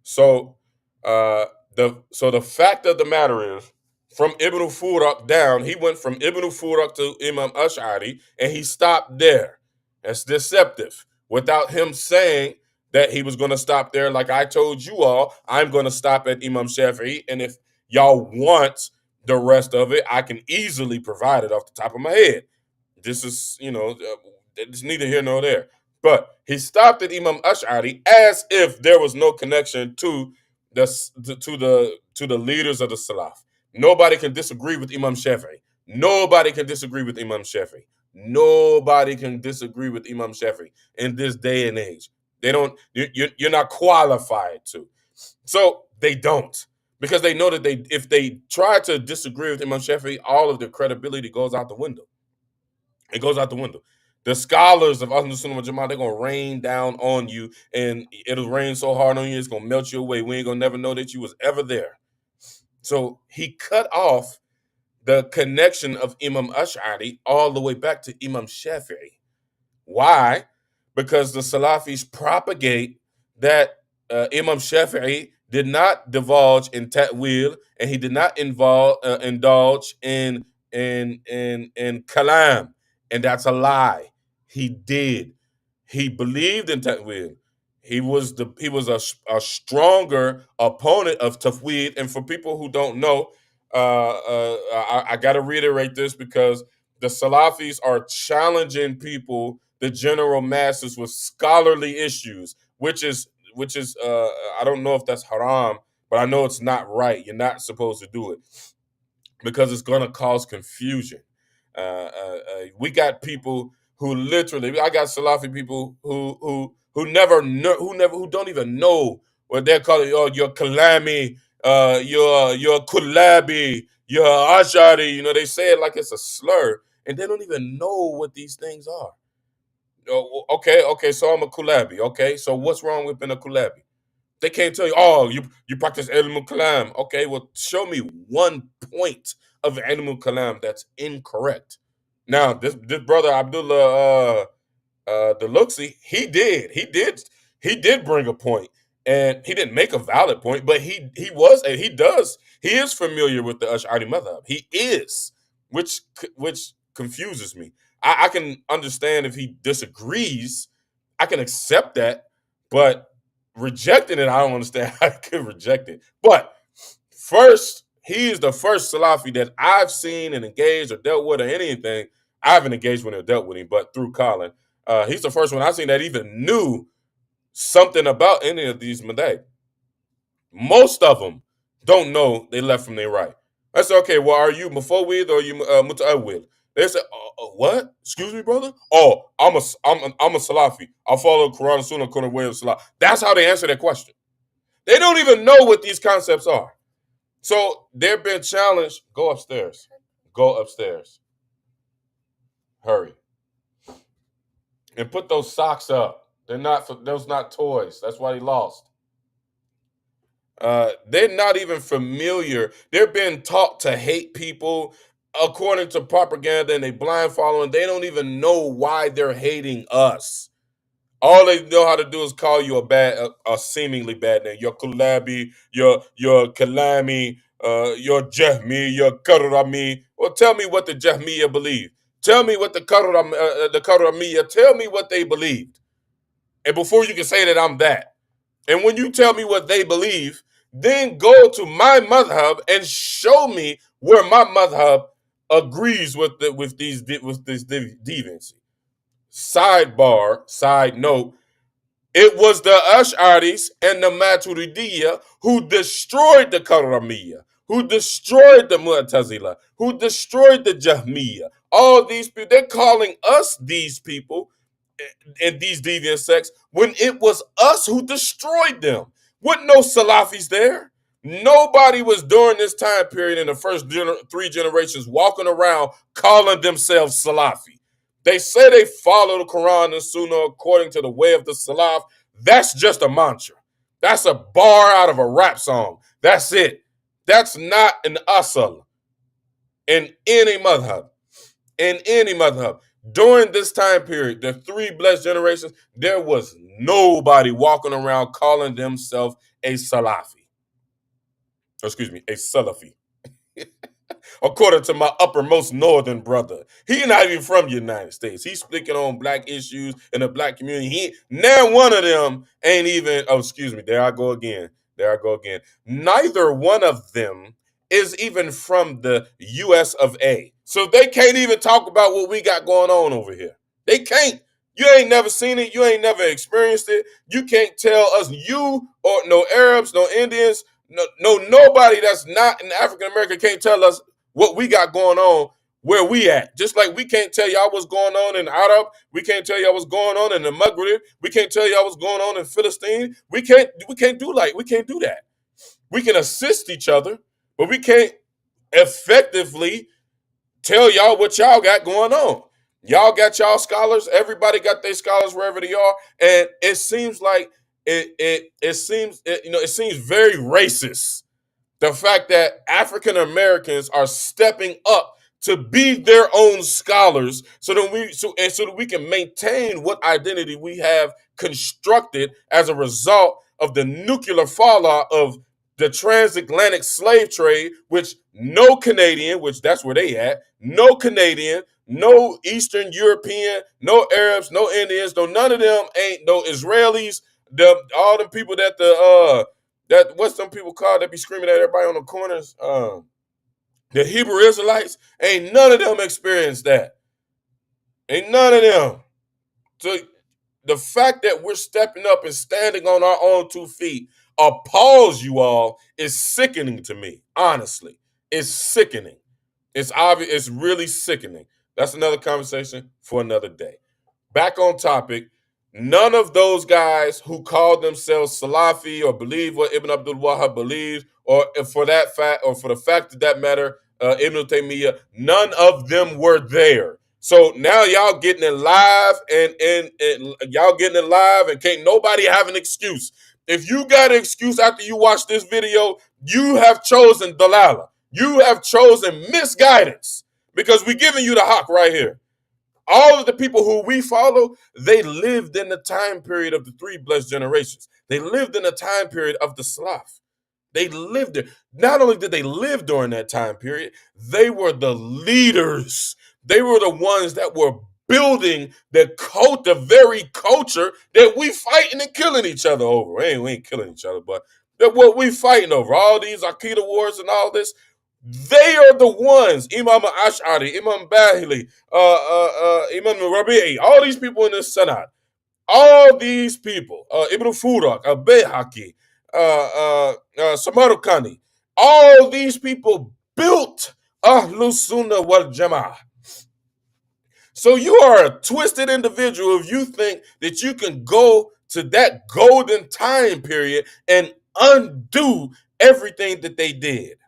So the fact of the matter is, from Ibn Furak down, he went from Ibn Furak to Imam Ash'ari, and he stopped there. That's deceptive. Without him saying that he was going to stop there, like I told you all, I'm going to stop at Imam Shafi'i, and if y'all want the rest of it, I can easily provide it off the top of my head. This is, it's neither here nor there. But he stopped at Imam Ash'ari as if there was no connection to the leaders of the Salaf. Nobody can disagree with Imam Shafi'i. Nobody can disagree with Imam Shafi'i. Nobody can disagree with Imam Shafi'i in this day and age. They don't. You're not qualified to. So they don't, because they know that if they try to disagree with Imam Shafi'i, all of their credibility goes out the window. It goes out the window. The scholars of Ahlus Sunnah wal Jama'ah, they're going to rain down on you, and it'll rain so hard on you, it's going to melt you away. We ain't going to never know that you was ever there. So he cut off the connection of Imam Ash'ari all the way back to Imam Shafi'i. Why? Because the Salafis propagate that Imam Shafi'i did not divulge in ta'wil, and he did not indulge in kalam, and that's a lie. He did. He believed in ta'wil. He was a stronger opponent of tafweed. And for people who don't know, I got to reiterate this, because the Salafis are challenging people, the general masses, with scholarly issues, which is I don't know if that's haram, but I know it's not right. You're not supposed to do it, because it's going to cause confusion. We got people who literally, I got Salafi people who don't even know what they're calling. Oh, you're Kalami, you're Kulabi, you're Ashari. They say it like it's a slur, and they don't even know what these things are. Oh, okay, so I'm a Kulabi. Okay, so what's wrong with being a Kulabi? They can't tell you, oh, you practice ilmul kalam. Okay, well, show me one point of ilmul kalam that's incorrect. Now, this brother Abdullah Deluxi, he did bring a point, and he didn't make a valid point, but he is familiar with the Ash'ari madhab. He is, which confuses me. I can understand if he disagrees. I can accept that, but rejecting it, I don't understand how I could reject it. But first, he is the first Salafi that I've seen and engaged or dealt with or anything. I haven't engaged with him or dealt with him, but through Colin. He's the first one I've seen that even knew something about any of these madhab. Most of them don't know they left from their right. I said, okay, well, are you mufawwid or are you muta'awwil? They said, what? Excuse me, brother? Oh, I'm a Salafi. I follow Quran and Sunnah according to the way of Salah. That's how they answer that question. They don't even know what these concepts are. So they're being challenged. Go upstairs. Go upstairs. Hurry. And put those socks up. Those not toys. That's why he lost. They're not even familiar. They're being taught to hate people according to propaganda, and they blind following. They don't even know why they're hating us. All they know how to do is call you a seemingly bad name. Your Kulabi, your Kalami, your Jahmi, your Karami. Well, tell me what the Jahmiya believe. Tell me what the Karamiya. Tell me what they believed, and before you can say that I'm that. And when you tell me what they believe, then go to my madhab and show me where my madhab agrees with this deviancy. Sidebar, side note, it was the Ash'aris and the Maturidiyya who destroyed the Karramiyya, who destroyed the Mu'tazila, who destroyed the Jahmiyya. All these people, they're calling us these people and these deviant sects when it was us who destroyed them. Wasn't no Salafis there. Nobody was during this time period in the first three generations walking around calling themselves Salafi. They say they follow the Quran and Sunnah according to the way of the Salaf. That's just a mantra. That's a bar out of a rap song. That's it. That's not an asal in any madhab. In any madhab. During this time period, the three blessed generations, there was nobody walking around calling themselves a Salafi. Excuse me, a Salafi. According to my uppermost northern brother. He not even from the United States. He's speaking on black issues in the black community. Now one of them ain't even, oh, excuse me, there I go again. Neither one of them is even from the US of A. So they can't even talk about what we got going on over here. They can't. You ain't never seen it. You ain't never experienced it. You can't tell us, you or no Arabs, no Indians, nobody that's not an African American can't tell us what we got going on where we at. Just like we can't tell y'all what's going on in Arab, we can't tell y'all what's going on in the Maghreb, we can't tell y'all what's going on in Philistine. We can't do that. We can assist each other, but we can't effectively tell y'all what y'all got going on. Y'all got y'all scholars, everybody got their scholars wherever they are, and it seems like it seems very racist. The fact that African Americans are stepping up to be their own scholars so that we can maintain what identity we have constructed as a result of the nuclear fallout of the transatlantic slave trade, which no Canadian, which that's where they at, no Canadian, no Eastern European, no Arabs, no Indians, no none of them ain't no Israelis, all the people that what some people call that be screaming at everybody on the corners, the Hebrew Israelites, ain't none of them experienced that. Ain't none of them. So the fact that we're stepping up and standing on our own 2 feet appalls you all is sickening to me. Honestly, it's sickening. It's obvious. It's really sickening. That's another conversation for another day. Back on topic. None of those guys who call themselves Salafi or believe what Ibn Abdul Wahhab believes, or for that fact, or for the fact that matter, Ibn Taymiyyah, none of them were there. So now y'all getting it live and y'all getting it live and can't nobody have an excuse. If you got an excuse after you watch this video, you have chosen Dalala. You have chosen misguidance because we're giving you the hawk right here. All of the people who we follow, they lived in the time period of the three blessed generations. They lived in the time period of the Salaf. They lived there. Not only did they live during that time period, they were the leaders. They were the ones that were building the very culture that we fighting and killing each other over. We ain't killing each other, but that what we fighting over. All these Aqidah wars and all this. They are the ones, Imam Ash'ari, Imam Bahili, Imam Rabi'i, all these people in this Sanad, all these people, Ibn Furak, Bayhaqi, Samarkandi, all these people built Ahlus Sunnah wal Jama'ah. So you are a twisted individual if you think that you can go to that golden time period and undo everything that they did.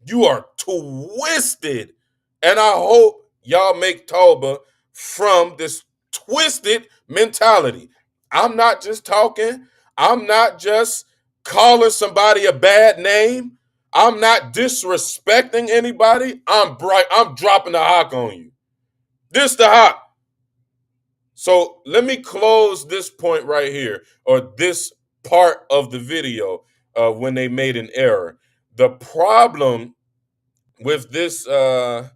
You are twisted. And I hope y'all make Tawbah from this twisted mentality. I'm not just talking. I'm not just calling somebody a bad name. I'm not disrespecting anybody. I'm dropping the hawk on you. This the hawk. So let me close this point right here, or this part of the video when they made an error. The problem with this, with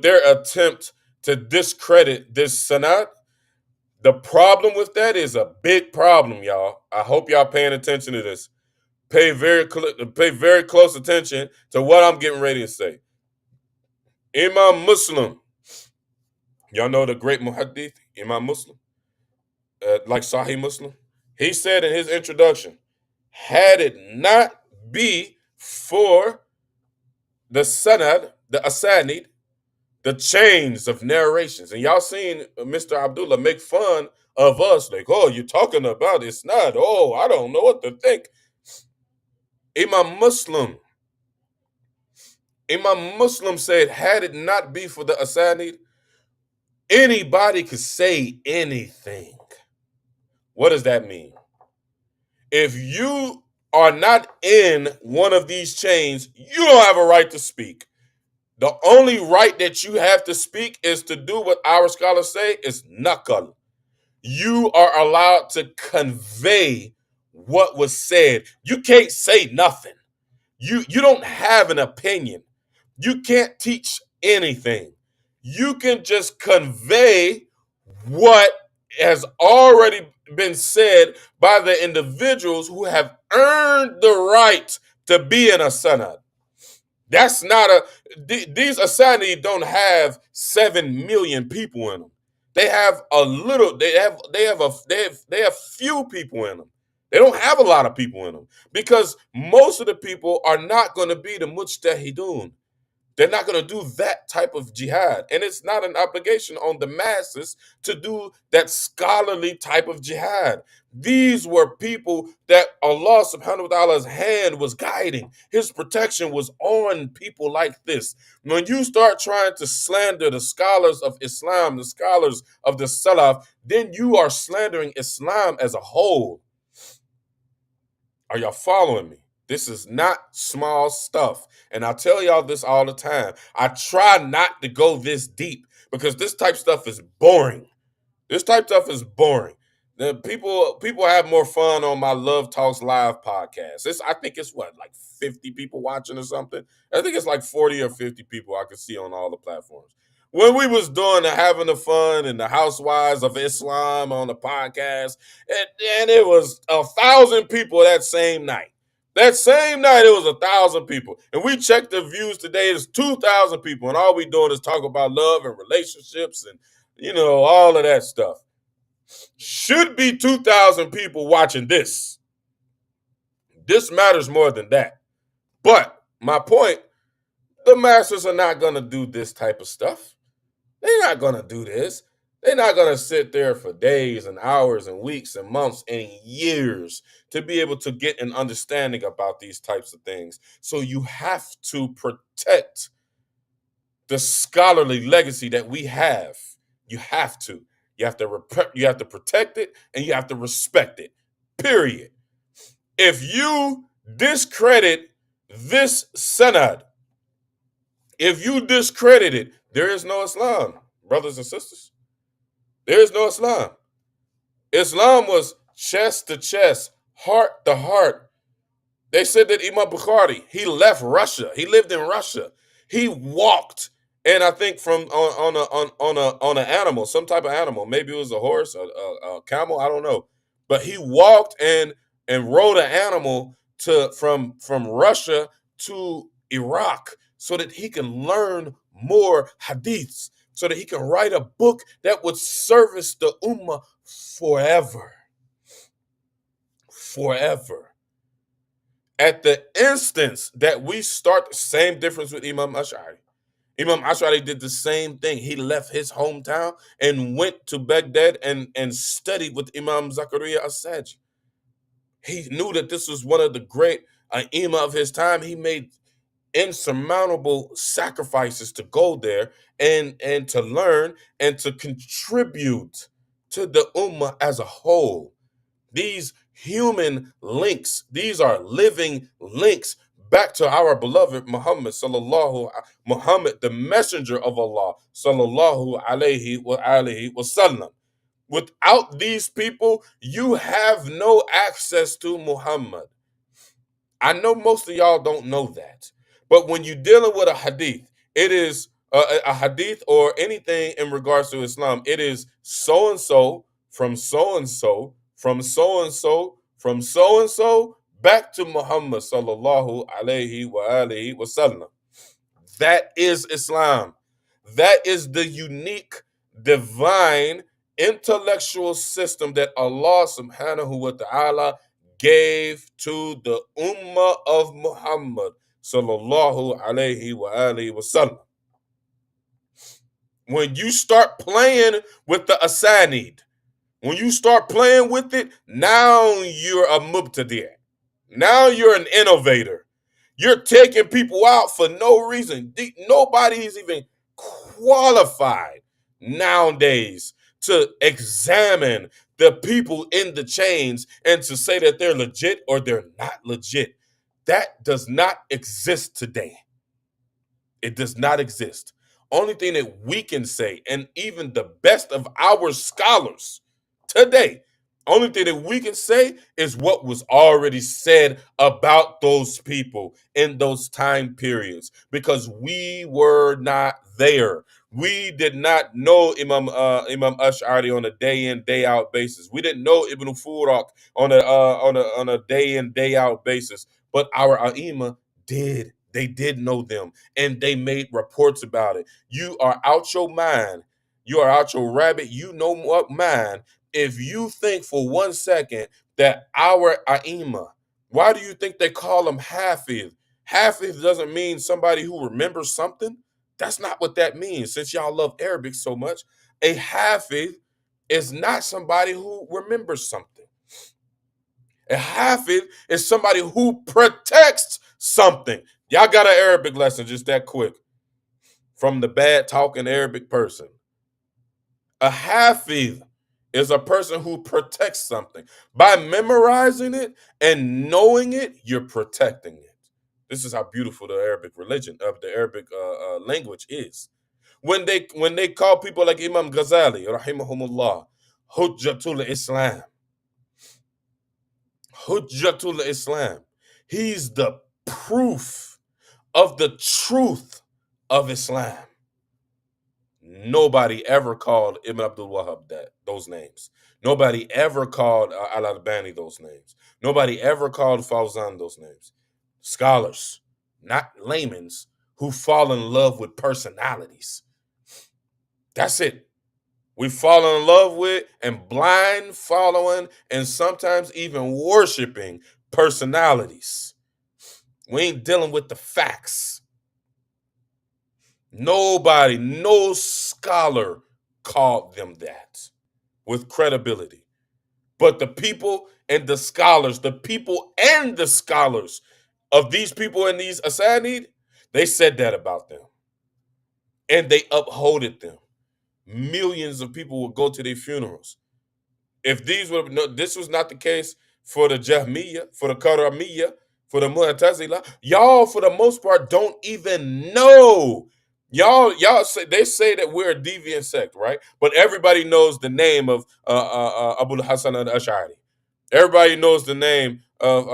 their attempt to discredit this Sanat, the problem with that is a big problem, y'all. I hope y'all paying attention to this. Pay very close attention to what I'm getting ready to say. Imam Muslim, y'all know the great muhaddith, Imam Muslim, like Sahih Muslim. He said in his introduction, had it not be for the sanad, the asanid, the chains of narrations, and y'all seen Mr. Abdullah make fun of us, like, oh, you're talking about it's not. Oh, I don't know what to think. Imam Muslim said, had it not be for the asanid, anybody could say anything. What does that mean? If you are not in one of these chains, you don't have a right to speak. The only right that you have to speak is to do what our scholars say is nakal. You are allowed to convey what was said. You can't say nothing. You don't have an opinion. You can't teach anything. You can just convey what has already been said by the individuals who have earned the right to be in a sanad. That's not these asanid don't have 7 million people in them. They have a little, they have few people in them. They don't have a lot of people in them because most of the people are not going to be the mujtahidun. They're not going to do that type of jihad. And it's not an obligation on the masses to do that scholarly type of jihad. These were people that Allah subhanahu wa ta'ala's hand was guiding. His protection was on people like this. When you start trying to slander the scholars of Islam, the scholars of the Salaf, then you are slandering Islam as a whole. Are y'all following me? This is not small stuff. And I tell y'all this all the time. I try not to go this deep because this type stuff is boring. This type stuff is boring. The people have more fun on my Love Talks Live podcast. I think it's what, like 50 people watching or something. I think it's like 40 or 50 people I can see on all the platforms. When we was doing the Having the Fun and the Housewives of Islam on the podcast, and it was 1,000 people that same night. That same night, it was 1,000 people. And we checked the views today, it's 2,000 people. And all we doing is talk about love and relationships and, all of that stuff. Should be 2,000 people watching this. This matters more than that. But my point, the masses are not going to do this type of stuff. They're not going to do this. They're not going to sit there for days and hours and weeks and months and years to be able to get an understanding about these types of things. So you have to protect the scholarly legacy that we have. You have to. You have to protect it and you have to respect it. Period. If you discredit this sanad, if you discredit it, there is no Islam, brothers and sisters. There is no Islam. Islam was chest to chest, heart to heart. They said that Imam Bukhari, he left Russia. He lived in Russia. He walked, and I think from on an animal, some type of animal. Maybe it was a horse, a camel. I don't know. But he walked and rode an animal from Russia to Iraq so that he can learn more hadiths, so that he can write a book that would service the ummah forever. Forever. At the instance that we start, same difference with Imam Ash'ari. Imam Ash'ari did the same thing. He left his hometown and went to Baghdad and studied with Imam Zakaria as-Saji. He knew that this was one of the great imam of his time. He made insurmountable sacrifices to go there and to learn and to contribute to the ummah as a whole. These human links, these are living links back to our beloved Muhammad Muhammad, the messenger of Allah sallallahu alayhi wa alihi wasallam. Without these people, you have no access to Muhammad. I know most of y'all don't know that, but when you're dealing with a hadith, it is a hadith or anything in regards to Islam. It is so and so from so and so from so and so from so and so back to Muhammad sallallahu alayhi wa alihi wasallam. That is Islam. That is the unique, divine, intellectual system that Allah subhanahu wa ta'ala gave to the ummah of Muhammad sallallahu alayhi wa alihi wasallam. When you start playing with the asanid, when you start playing with it, now you're a mubtadi'. Now you're an innovator. You're taking people out for no reason. Nobody is even qualified nowadays to examine the people in the chains and to say that they're legit or they're not legit. That does not exist today. It does not exist. Only thing that we can say, and even the best of our scholars today, only thing that we can say is what was already said about those people in those time periods, because we were not there. We did not know Imam Ash'ari on a day in, day out basis. We didn't know Ibn Furak on a day in, day out basis. But our A'imah did. They did know them, and they made reports about it. You are out your mind. You are out your rabbit. You know what mind. If you think for 1 second that our A'imah, why do you think they call them Hafiz? Hafiz doesn't mean somebody who remembers something. That's not what that means. Since y'all love Arabic so much, a Hafiz is not somebody who remembers something. A Hafiz is somebody who protects something. Y'all got an Arabic lesson just that quick from the bad talking Arabic person. A Hafiz is a person who protects something. By memorizing it and knowing it, you're protecting it. This is how beautiful the Arabic religion of the Arabic language is. When they call people like Imam Ghazali, rahimahumullah, Hujjatul Islam. Hujjatul Islam. He's the proof of the truth of Islam. Nobody ever called Ibn Abdul Wahhab those names. Nobody ever called Al-Albani those names. Nobody ever called Fawzan those names. Scholars, not laymen's, who fall in love with personalities. That's it. We fall in love with and blind following and sometimes even worshiping personalities. We ain't dealing with the facts. Nobody, no scholar called them that with credibility. But the people and the scholars, the people and the scholars of these people and these asanid, they said that about them. And they upholded them. Millions of people would go to their funerals. If this was not the case for the Jahmiyyah, for the Karamiyya, for the Mu'tazila, y'all for the most part don't even know. Y'all say they say that we're a deviant sect, right? But everybody knows the name of Abu Hasan al-Ash'ari. Everybody knows the name of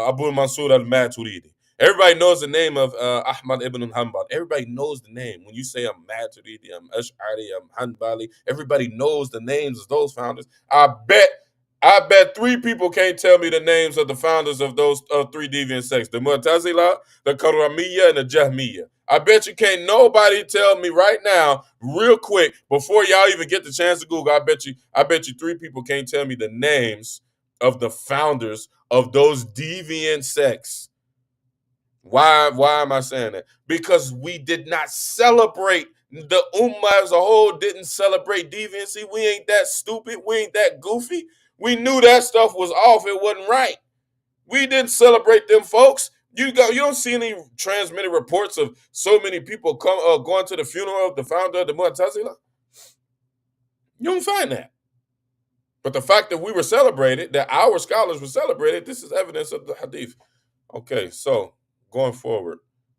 Abu Mansur al-Maturidi. Everybody knows the name of Ahmad ibn Hanbal. Everybody knows the name. When you say I'm Maturidi, I'm Ash'ari, I'm Hanbali, everybody knows the names of those founders. I bet 3 people can't tell me the names of the founders of those 3 deviant sects: the Mu'tazila, the Karamiyya, and the Jahmiyyah. I bet you can't nobody tell me right now, real quick, before y'all even get the chance to Google. I bet you 3 people can't tell me the names of the founders of those deviant sects. Why am I saying that? Because we did not celebrate, the ummah as a whole didn't celebrate deviancy. We ain't that stupid. We ain't that goofy. We knew that stuff was off. It wasn't right. We didn't celebrate them folks. You don't see any transmitted reports of so many people going to the funeral of the founder of the Mu'tazila. You don't find that. But the fact that we were celebrated, that our scholars were celebrated, this is evidence of the hadith. Okay, so going forward.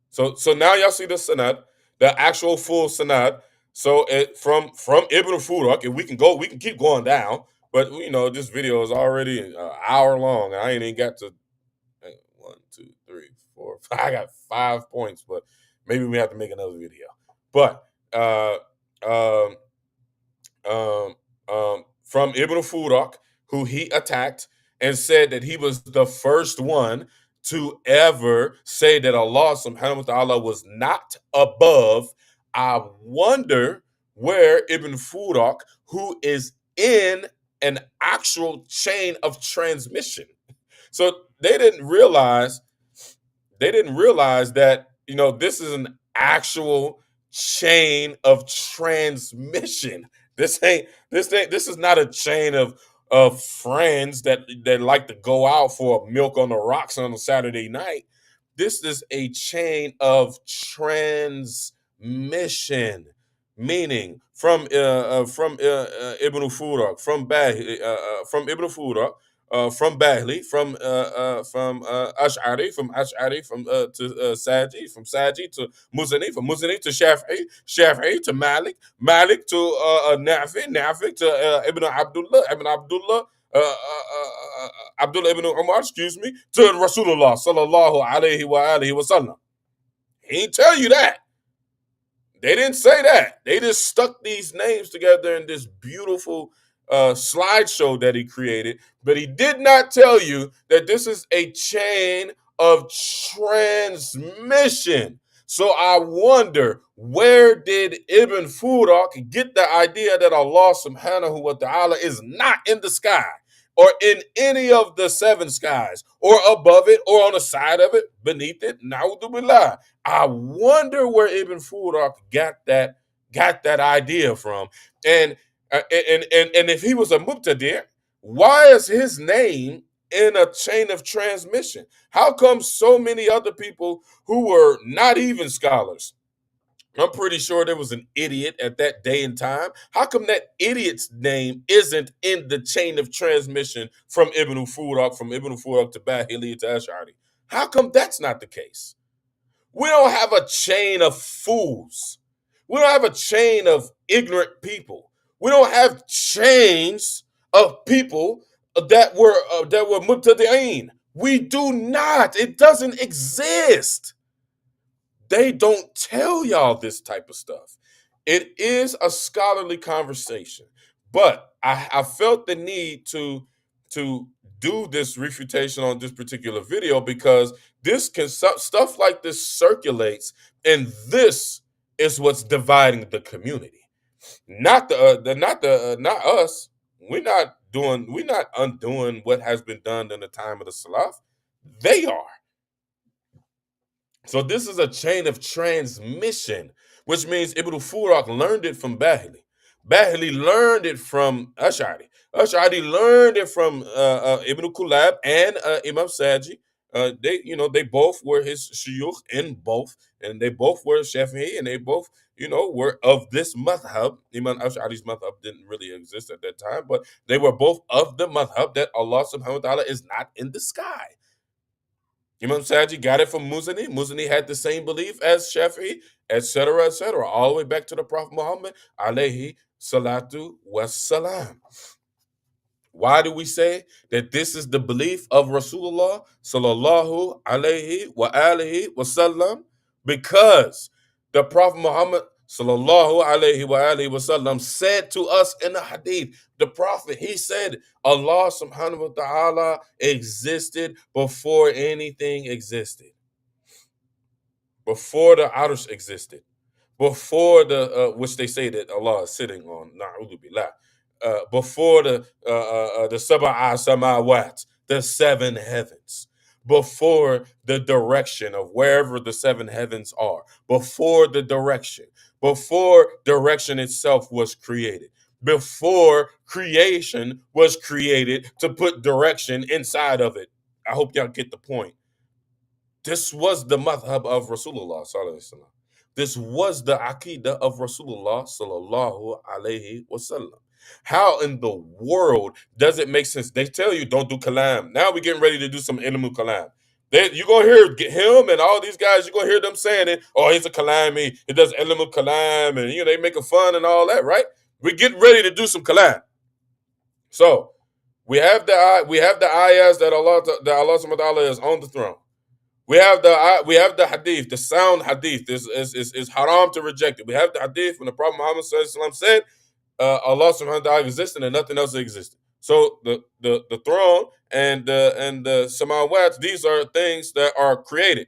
So now y'all see the sanad, the actual full sanad. So from Ibn Furak, if we can keep going down. But this video is already an hour long. I ain't even got to 1, 2, 3, 4, 5. I got 5 points, but maybe we have to make another video. But um, from Ibn Furak, who he attacked and said that he was the first one to ever say that Allah subhanahu wa ta'ala was not above. I wonder where Ibn Furak, who is in an actual chain of transmission. So they didn't realize that this is an actual chain of transmission. This is not a chain of friends that like to go out for milk on the rocks on a Saturday night. This is a chain of transmission, meaning from Ibn Furak, from Ibn Furak, from Bahli, from Ash'ari, from Ash'ari, to Saji, from Saji to Muzani, from Muzani to Shafi'i, Shafi'i to Malik, Malik to Nafi, Nafi to Ibn Abdullah, Abdullah ibn Umar, excuse me, to Rasulullah sallallahu alayhi wa alihi wa sallam. He ain't tell you that. They didn't say that. They just stuck these names together in this beautiful slideshow that he created. But he did not tell you that this is a chain of transmission. So I wonder, where did Ibn Furak get the idea that Allah subhanahu wa ta'ala is not in the sky or in any of the 7 skies or above it or on the side of it, beneath it? Na'udhu billah. I wonder where Ibn Furak got that idea from. And if he was a Muqtadir, why is his name in a chain of transmission? How come so many other people who were not even scholars? I'm pretty sure there was an idiot at that day and time. How come that idiot's name isn't in the chain of transmission from Ibn Furak to Bahili to Ash'ari? How come that's not the case? We don't have a chain of fools. We don't have a chain of ignorant people. We don't have chains of people that were mubtadi'een. We do not. It doesn't exist. They don't tell y'all this type of stuff. It is a scholarly conversation, but I felt the need to do this refutation on this particular video because stuff like this circulates, and this is what's dividing the community. Not us. We're not undoing what has been done in the time of the Salaf. They are. So this is a chain of transmission, which means Ibn Furak learned it from Bahili. Bahili learned it from Ash'ari. Ash'ari learned it from Ibn Kulab and Imam Saji. They both were his shuyukh in both, and they both were Shafi'i, and they both, were of this madhab. Imam Ash'ari's madhab didn't really exist at that time, but they were both of the madhab that Allah subhanahu wa ta'ala is not in the sky. Imam Saji got it from Muzani. Muzani had the same belief as Shafi'i, etc., all the way back to the Prophet Muhammad, alayhi salatu wassalam. Why do we say that this is the belief of Rasulullah sallallahu alayhi wa alihi wasallam? Because the Prophet Muhammad sallallahu alayhi wa alihi wasallam said to us in the hadith, the Prophet, he said, Allah subhanahu wa ta'ala existed before anything existed. Before the Arsh existed. Before which they say that Allah is sitting on, na'udhu billah. Before the Sab'a Samawat, the 7 heavens, before the direction of wherever the 7 heavens are, before direction itself was created, before creation was created to put direction inside of it. I hope y'all get the point. This was the madhab of Rasulullah sallallahu alaihi wasallam. This was the aqidah of Rasulullah sallallahu alaihi wasallam. How in the world does it make sense? They tell you don't do kalam. Now we're getting ready to do some ilmu kalam. You're going to hear him and all these guys, you're going to hear them saying it, oh, he's a kalami, he does ilmu kalam, and they making fun and all that, right? We're getting ready to do some kalam. So we have the ayahs that Allah subhanahu wa ta'ala is on the throne. We have the hadith, the sound hadith. Is haram to reject it. We have the hadith when the Prophet Muhammad said, Allah subhanahu wa ta'ala existed and nothing else existed. So the throne and the samawats, these are things that are created.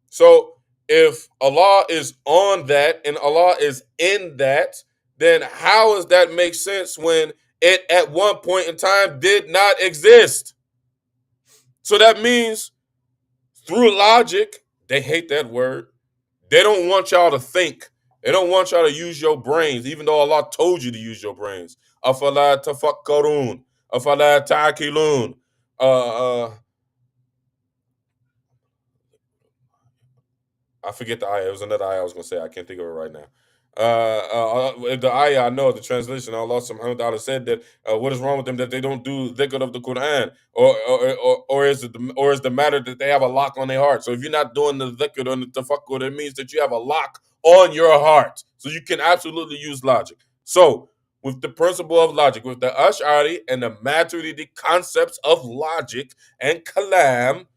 So if Allah is on that and Allah is in that, then how does that make sense when it at one point in time did not exist? So that means through logic, they hate that word. They don't want y'all to think. They don't want y'all to use your brains, even though Allah told you to use your brains. Afala tafakkarun. Afala ta'akilun. I forget the ayah. It was another ayah I was going to say. I can't think of it right now. The ayah, I know, the translation, Allah subhanahu wa ta'ala said that what is wrong with them that they don't do dhikr of the Quran? Or is the matter that they have a lock on their heart? So if you're not doing the dhikr and the tafakkur, it means that you have a lock on your heart. So you can absolutely use logic. So with the principle of logic, with the Ash'ari and the Maturidi concepts of logic and kalam,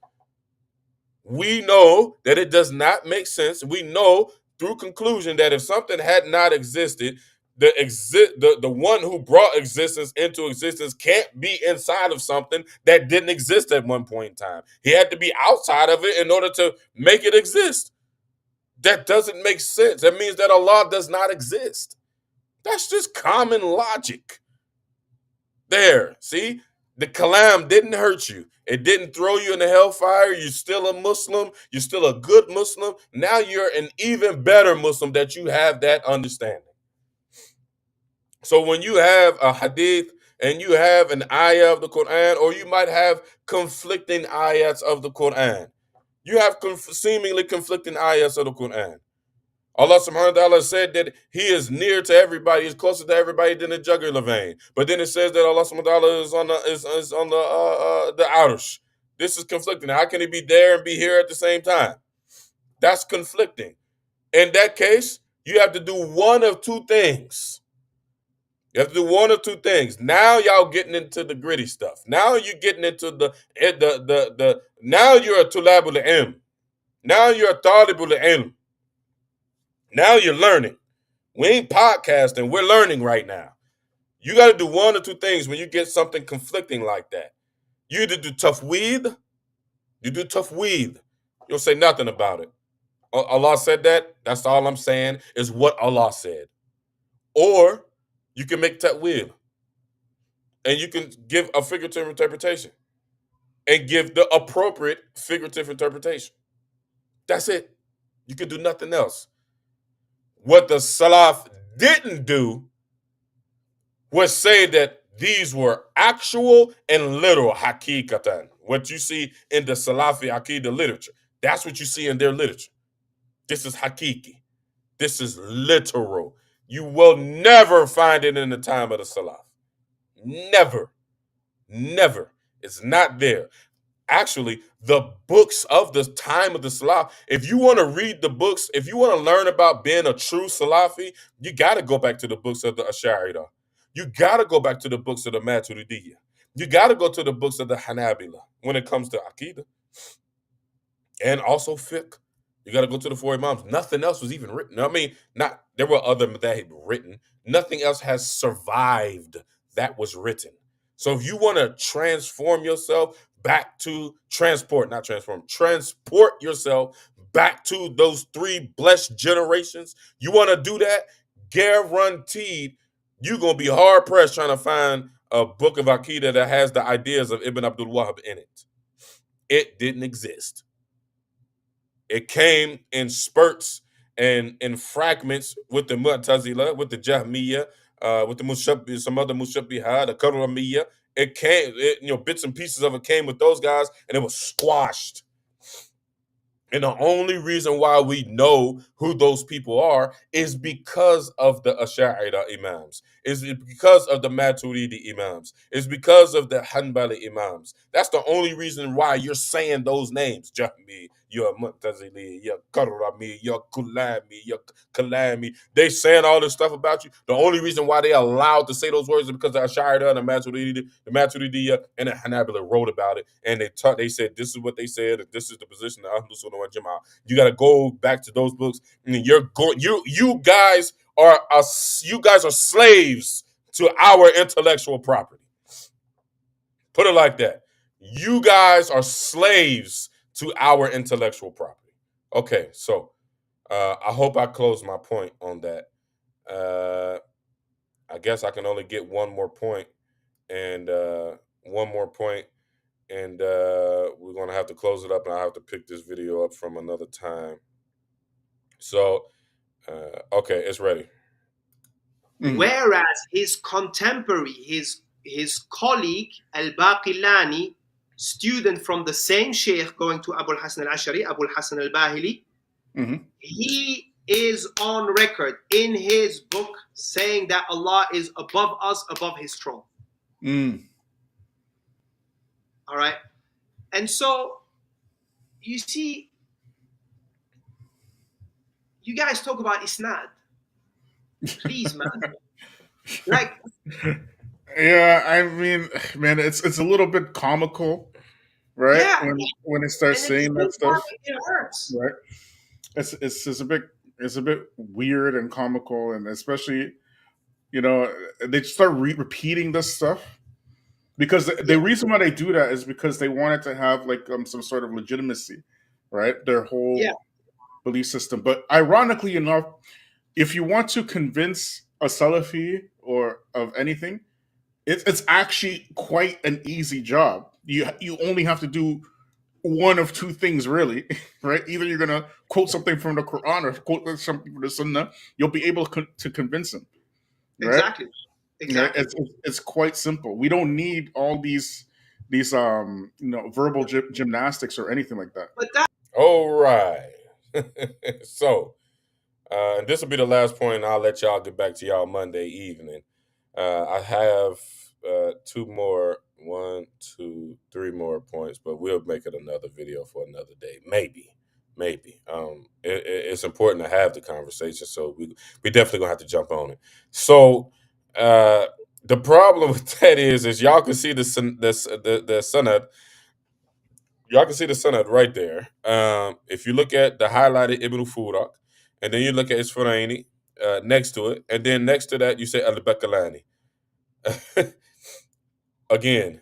we know that it does not make sense. We know through conclusion that if something had not existed, the one who brought existence into existence can't be inside of something that didn't exist at one point in time. He had to be outside of it in order to make it exist. That doesn't make sense. That means that Allah does not exist. That's just common logic. There, see? The kalam didn't hurt you. It didn't throw you in the hellfire. You're still a Muslim. You're still a good Muslim. Now you're an even better Muslim that you have that understanding. So when you have a hadith and you have an ayah of the Quran, or you might have conflicting ayats of the Quran, you have seemingly conflicting ayats of the Quran. Allah subhanahu wa ta'ala said that he is near to everybody, he's closer to everybody than the jugular vein. But then it says that Allah subhanahu wa ta'ala is on the arsh. This is conflicting. How can he be there and be here at the same time? That's conflicting. In that case, you have to do one of two things. You have to do one of two things. Now y'all getting into the gritty stuff. Now you're getting into now you're a tulabul ilm. Now you're a talibul ilm. Now you're learning. We ain't podcasting. We're learning right now. You got to do one or two things when you get something conflicting like that. You either do tafweed, you do tafweed. You'll say nothing about it. Allah said that. That's all I'm saying is what Allah said. Or you can make ta'wil. And you can give a figurative interpretation. And give the appropriate figurative interpretation. That's it. You can do nothing else. What the Salaf didn't do was say that these were actual and literal hakikatan. What you see in the Salafi Aqidah literature. That's what you see in their literature. This is hakiki. This is literal. You will never find it in the time of the Salaf. Never. Never. It's not there. Actually, the books of the time of the Salaf, if you want to read the books, if you want to learn about being a true Salafi, you got to go back to the books of the Ash'ari. You got to go back to the books of the Maturidiyya. You got to go to the books of the Hanabila when it comes to Aqidah. And also fiqh. You got to go to the four Imams. Nothing else was even written. I mean, there were other madhahib written. Nothing else has survived that was written. So if you want to transform yourself back to transport yourself back to those three blessed generations, you want to do that, guaranteed you're going to be hard pressed trying to find a book of Aqidah that has the ideas of Ibn Abdul Wahhab in it. It didn't exist. It came in spurts and in fragments with the Mu'tazila, with the Jahmiyyah, with the Mushabbi, some other Mushabbiha, the Karramiyya. It came, bits and pieces of it came with those guys, and it was squashed. And the only reason why we know who those people are is because of the Ash'ari Imams. Is because of the Maturidi Imams. It's because of the Hanbali Imams. That's the only reason why you're saying those names. Jahmi, you're Mu'tazili, you're Karrami, you're Kulami, you're Kalami. They saying all this stuff about you. The only reason why they allowed to say those words is because the Ash'ari and the Maturidi and the Hanabila wrote about it, and they said this is what they said, and this is the position of Ahlus Sunnah wal Jama'ah. You got to go back to those books, and you guys are slaves to our intellectual property. Put it like that. You guys are slaves to our intellectual property. Okay, so I hope I closed my point on that. I guess I can only get one more point, and we're gonna have to close it up, and I have to pick this video up from another time. So, okay, it's ready. Whereas his contemporary, his colleague Al-Baqillani, student from the same sheikh going to Abu al-Hasan al-Ash'ari, Abu al-Hasan al-Bahili, he is on record in his book saying that Allah is above us, above his throne. All right. And so, you see, you guys talk about isnad. Please, man. Like, yeah, I mean, man, it's a little bit comical, right? Yeah. When it starts saying that stuff, it hurts. right? It's just a bit weird and comical, and especially, you know, they start repeating this stuff because the reason why they do that is because they wanted to have like some sort of legitimacy, right? Their whole belief system. But ironically enough, if you want to convince a Salafi or of anything, it's actually quite an easy job. You only have to do one of two things, really, right? Either you're gonna quote something from the Quran or quote something from the Sunnah. You'll be able to convince them. Right? Exactly. It's quite simple. We don't need all these verbal gymnastics or anything like that. But that. All right. So, and this will be the last point, and I'll let y'all get back to y'all Monday evening. I have three more points, but we'll make it another video for another day. Maybe. It's important to have the conversation, so we definitely gonna have to jump on it. So, the problem with that is y'all can see the Sanad. Y'all can see the Sanad right there. If you look at the highlighted Ibn Furak, and then you look at Isfaraini next to it, and then next to that you say Al-Bakalani. Again,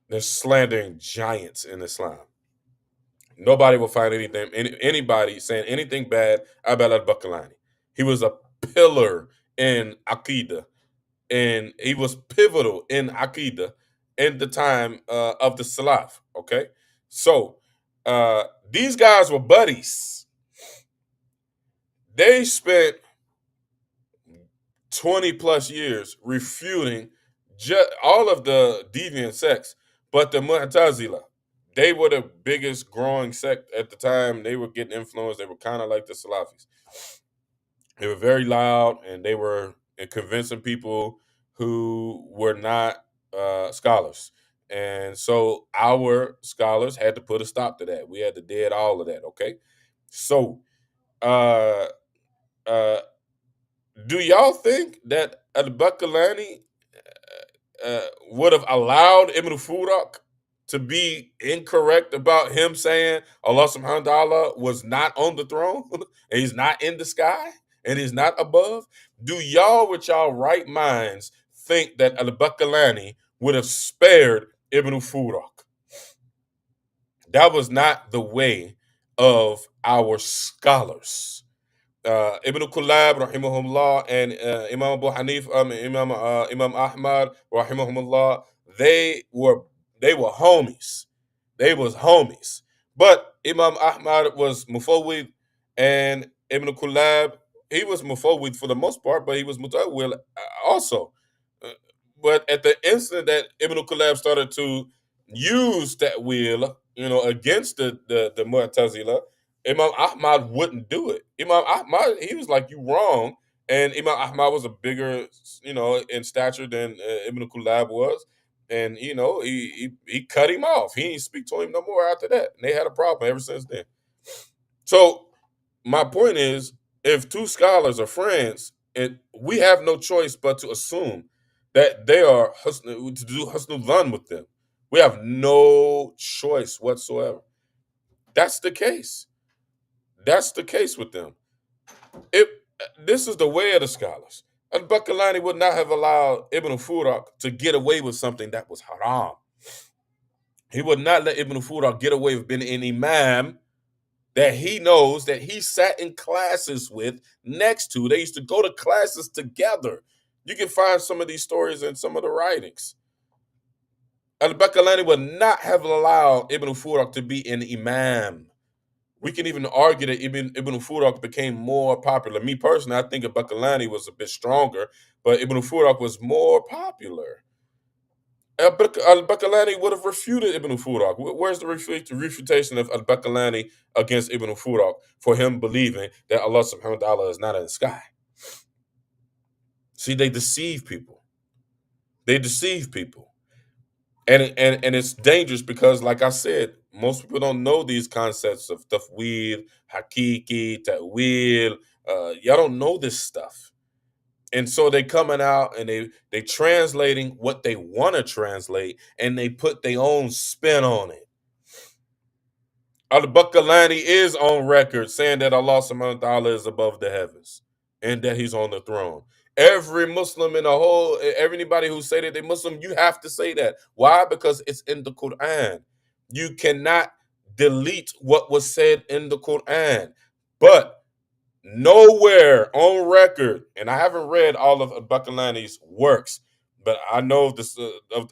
they're slandering giants in Islam. Nobody will find anybody saying anything bad about Al-Bakalani. He was a pillar in Aqidah, and he was pivotal in Aqidah in the time of the Salaf. Okay, so these guys were buddies. They spent 20 plus years refuting all of the deviant sects, but the Mu'tazila, they were the biggest growing sect at the time. They were getting influenced. They were kind of like the Salafis. They were very loud, and they were convincing people who were not scholars. And so our scholars had to put a stop to that. We had to dead all of that. Okay, so do y'all think that Al-Bakalani would have allowed Ibn Furak to be incorrect about him saying Allah subhanahu wa ta'ala was not on the throne and he's not in the sky and he's not above? Do y'all with y'all right minds think that Al-Bakalani would have spared Ibn Furak? That was not the way of our scholars. Ibn Kullab, rahimahullah, and Imam Abu Hanif, Imam Ahmad, rahimahullah, they were homies. They was homies. But Imam Ahmad was mufawwid, and Ibn Kullab, he was mufawwid for the most part, but he was mutawwil also. But at the instant that Ibn Kullab started to use that will, against the Mu'tazila, Imam Ahmad wouldn't do it. Imam Ahmad, he was like, "You wrong." And Imam Ahmad was a bigger, in stature than Ibn Kulab was, and he cut him off. He didn't speak to him no more after that. And they had a problem ever since then. So my point is, if two scholars are friends, we have no choice but to assume that they are to do husnul dhan with them. We have no choice whatsoever. That's the case. That's the case with them. If this is the way of the scholars, Al-Bakalani would not have allowed Ibn Furak to get away with something that was haram. He would not let Ibn Furak get away with being an imam that he knows that he sat in classes with next to. They used to go to classes together. You can find some of these stories in some of the writings. Al-Bakalani would not have allowed Ibn Furak to be an imam. We can even argue that Ibn Furak became more popular. Me personally, I think Bakalani was a bit stronger, but Ibn Furak was more popular. Al-Bakalani would have refuted Ibn Furak. Where's the refutation of Al-Bakalani against Ibn Furak for him believing that Allah subhanahu wa ta'ala is not in the sky? See, they deceive people. They deceive people. And it's dangerous because, like I said, most people don't know these concepts of tafweed, hakiki, ta'wil. Y'all don't know this stuff. And so they coming out and they translating what they want to translate, and they put their own spin on it. Al-Bakalani is on record saying that Allah subhanahu wa ta'ala is above the heavens and that he's on the throne. Every Muslim in the whole, everybody who say that they're Muslim, you have to say that. Why? Because it's in the Quran. You cannot delete what was said in the Quran. But nowhere on record, and I haven't read all of Bakalani's works, but I know this.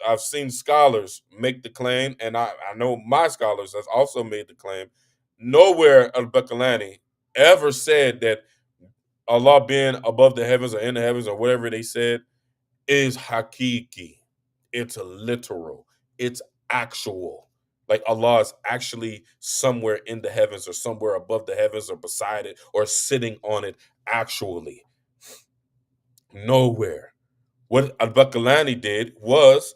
I've seen scholars make the claim, and I know my scholars have also made the claim. Nowhere Al-Bakalani ever said that Allah being above the heavens or in the heavens or whatever they said is hakiki. It's literal. It's actual. Like Allah is actually somewhere in the heavens or somewhere above the heavens or beside it or sitting on it actually. Nowhere. What Al-Bakalani did was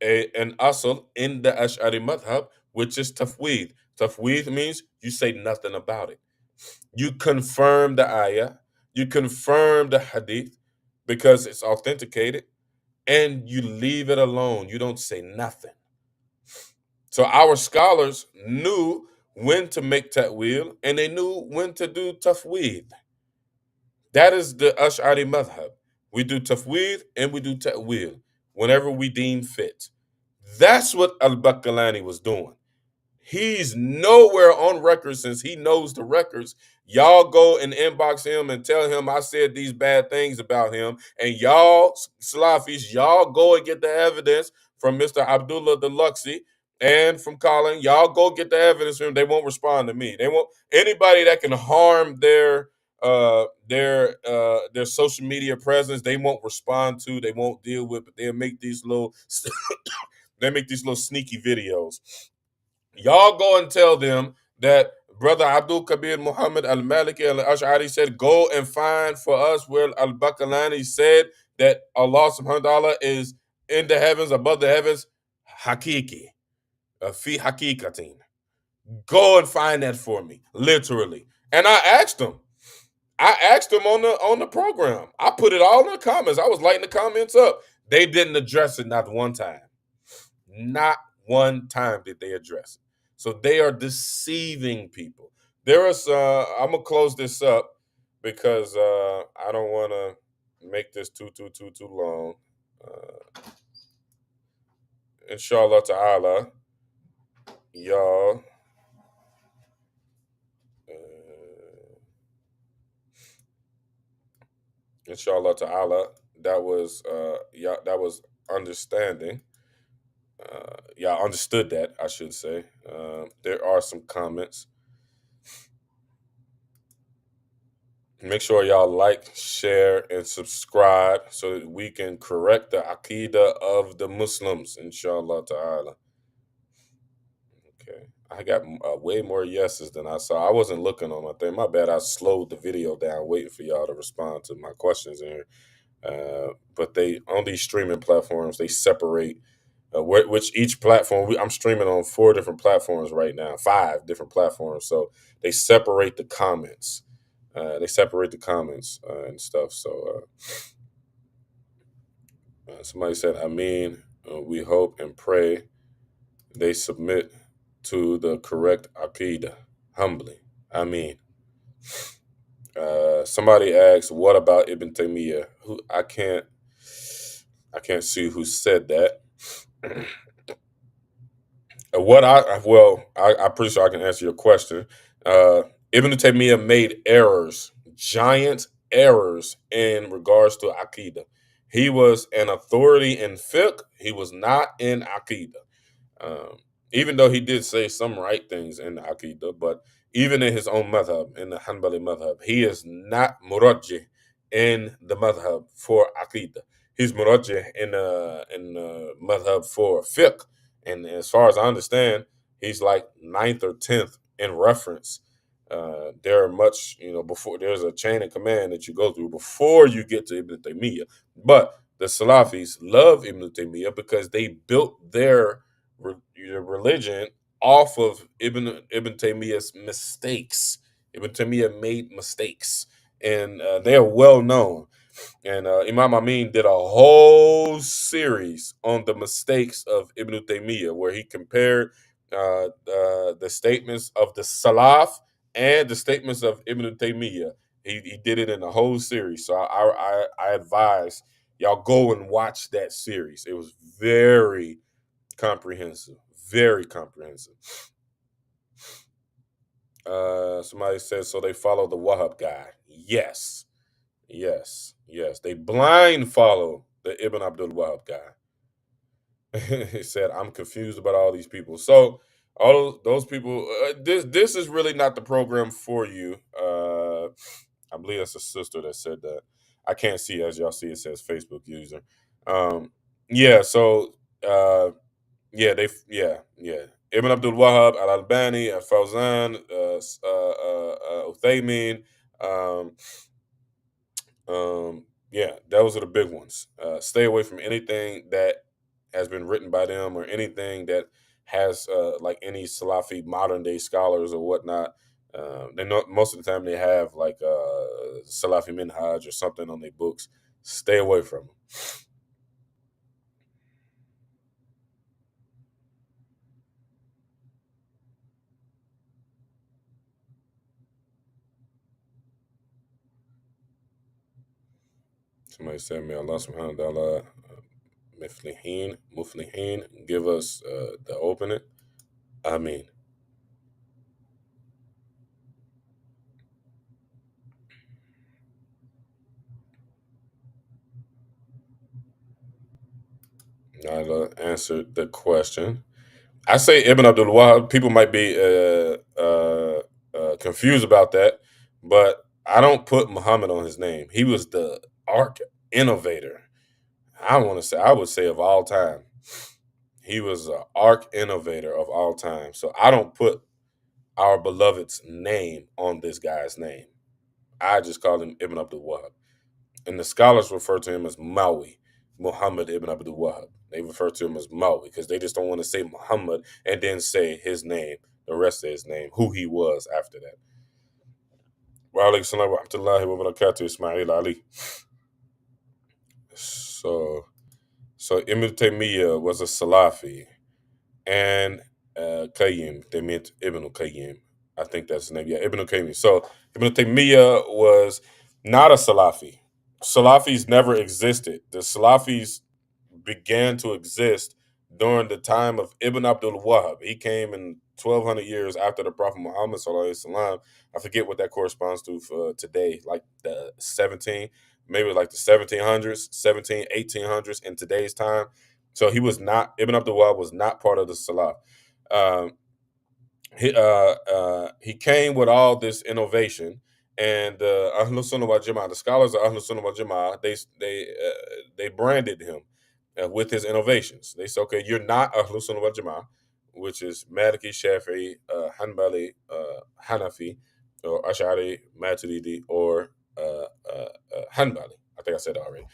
an asl in the Ash'ari madhab, which is tafweed. Tafweed means you say nothing about it. You confirm the ayah, you confirm the hadith because it's authenticated, and you leave it alone. You don't say nothing. So our scholars knew when to make ta'wil and they knew when to do tafweed. That is the Ash'ari madhab. We do tafweed and we do ta'wil whenever we deem fit. That's what Al-Bakalani was doing. He's nowhere on record since he knows the records. Y'all go and inbox him and tell him I said these bad things about him. And y'all, Salafis, y'all go and get the evidence from Mr. Abdullah Deluxi and from Colin. Y'all go get the evidence from him. They won't respond to me. They won't anybody that can harm their social media presence, they won't respond to, they won't deal with, but they'll make these little they make these little sneaky videos. Y'all go and tell them that Brother Abdul Kabir Muhammad Al Maliki Al Ash'ari said, go and find for us where Al Bakalani said that Allah subhanahu wa ta'ala is in the heavens, above the heavens, hakiki, fi hakikatin. Go and find that for me, literally. And I asked them. On the program. I put it all in the comments. I was lighting the comments up. They didn't address it not one time. Not one time did they address it. So they are deceiving people. There is I'm gonna close this up because I don't want to make this too long. Inshallah ta'ala, y'all. Inshallah ta'ala, that was that was understanding. Y'all understood that, I should say. There are some comments. Make sure y'all like, share, and subscribe so that we can correct the Aqidah of the Muslims, inshallah ta'ala. Okay. I got way more yeses than I saw. I wasn't looking on my thing. My bad. I slowed the video down, waiting for y'all to respond to my questions in here. But they on these streaming platforms, they separate which each platform. I'm streaming on 4 different platforms right now, 5 different platforms. So they separate the comments. And stuff. So somebody said, "I mean, we hope and pray they submit to the correct aqidah humbly. I mean." Somebody asked, "What about Ibn Taymiyyah?" Who I can't see who said that. I'm pretty sure I can answer your question. Ibn Taymiyyah made errors, giant errors in regards to Aqidah. He was an authority in fiqh. He was not in Aqidah. Um, Even though he did say some right things in the Aqidah, but even in his own madhab, in the Hanbali madhab, he is not murajjih in the madhab for Aqidah. He's murajjih in the madhab for fiqh. And as far as I understand, he's like 9th or 10th in reference. There are much, before there's a chain of command that you go through before you get to Ibn Taymiyyah. But the Salafis love Ibn Taymiyyah because they built their religion off of Ibn Taymiyyah's mistakes. Ibn Taymiyyah made mistakes, and they are well known. And Imam Amin did a whole series on the mistakes of Ibn Taymiyyah, where he compared the statements of the Salaf and the statements of Ibn Taymiyyah. He did it in a whole series. So I advise y'all go and watch that series. It was very comprehensive. Very comprehensive. Somebody says, so they follow the Wahhab guy. Yes. They blind follow the Ibn Abdul Wahhab guy. He said, I'm confused about all these people. So all those people, this is really not the program for you. I believe that's a sister that said that. I can't see, as y'all see, it says Facebook user. Yeah, so yeah. Ibn Abdul Wahhab, Al Albani, Al Fawzan, Uthaymin. Yeah, those are the big ones. Stay away from anything that has been written by them or anything that has like any Salafi modern day scholars or whatnot. They know most of the time they have like Salafi Minhaj or something on their books. Stay away from them. Somebody said, "May Allah subhanahu wa ta'ala muflihin, give us the opening." I mean, I answered the question. I say Ibn Abdul Wahab. People might be confused about that, but I don't put Muhammad on his name. He was the arc innovator. I would say of all time. He was an arc innovator of all time. So I don't put our beloved's name on this guy's name. I just call him Ibn Abdul Wahab. And the scholars refer to him as Mawi, Muhammad ibn Abdul Wahab. They refer to him as Mawi because they just don't want to say Muhammad and then say his name, the rest of his name, who he was after that. Wa alaikum salam wa rahmatullahi wa barakatuh, Ismail Ali. So Ibn Taymiyyah was a Salafi, and Qayyim, they meant Ibn Qayyim. I think that's his name. Yeah, Ibn Qayyim. So Ibn Taymiyyah was not a Salafi. Salafis never existed. The Salafis began to exist during the time of Ibn Abdul Wahhab. He came in 1200 years after the Prophet Muhammad sallallahu alaihi wasallam. I forget what that corresponds to for today, like the 1700s, 1800s in today's time. So he was not, Ibn Abdul Wahhab was not part of the Salaf. Um, he came with all this innovation, and Ahlul Sunnah wal Jama'ah, the scholars of Ahlul Sunnah wal Jama'ah, they branded him with his innovations. They said, okay, you're not Ahlul Sunnah wal Jama'ah. which is Maliki, Shafi'i, Hanbali, Hanafi, or Ash'ari, Maturidi, or Hanbali. I think I said it already.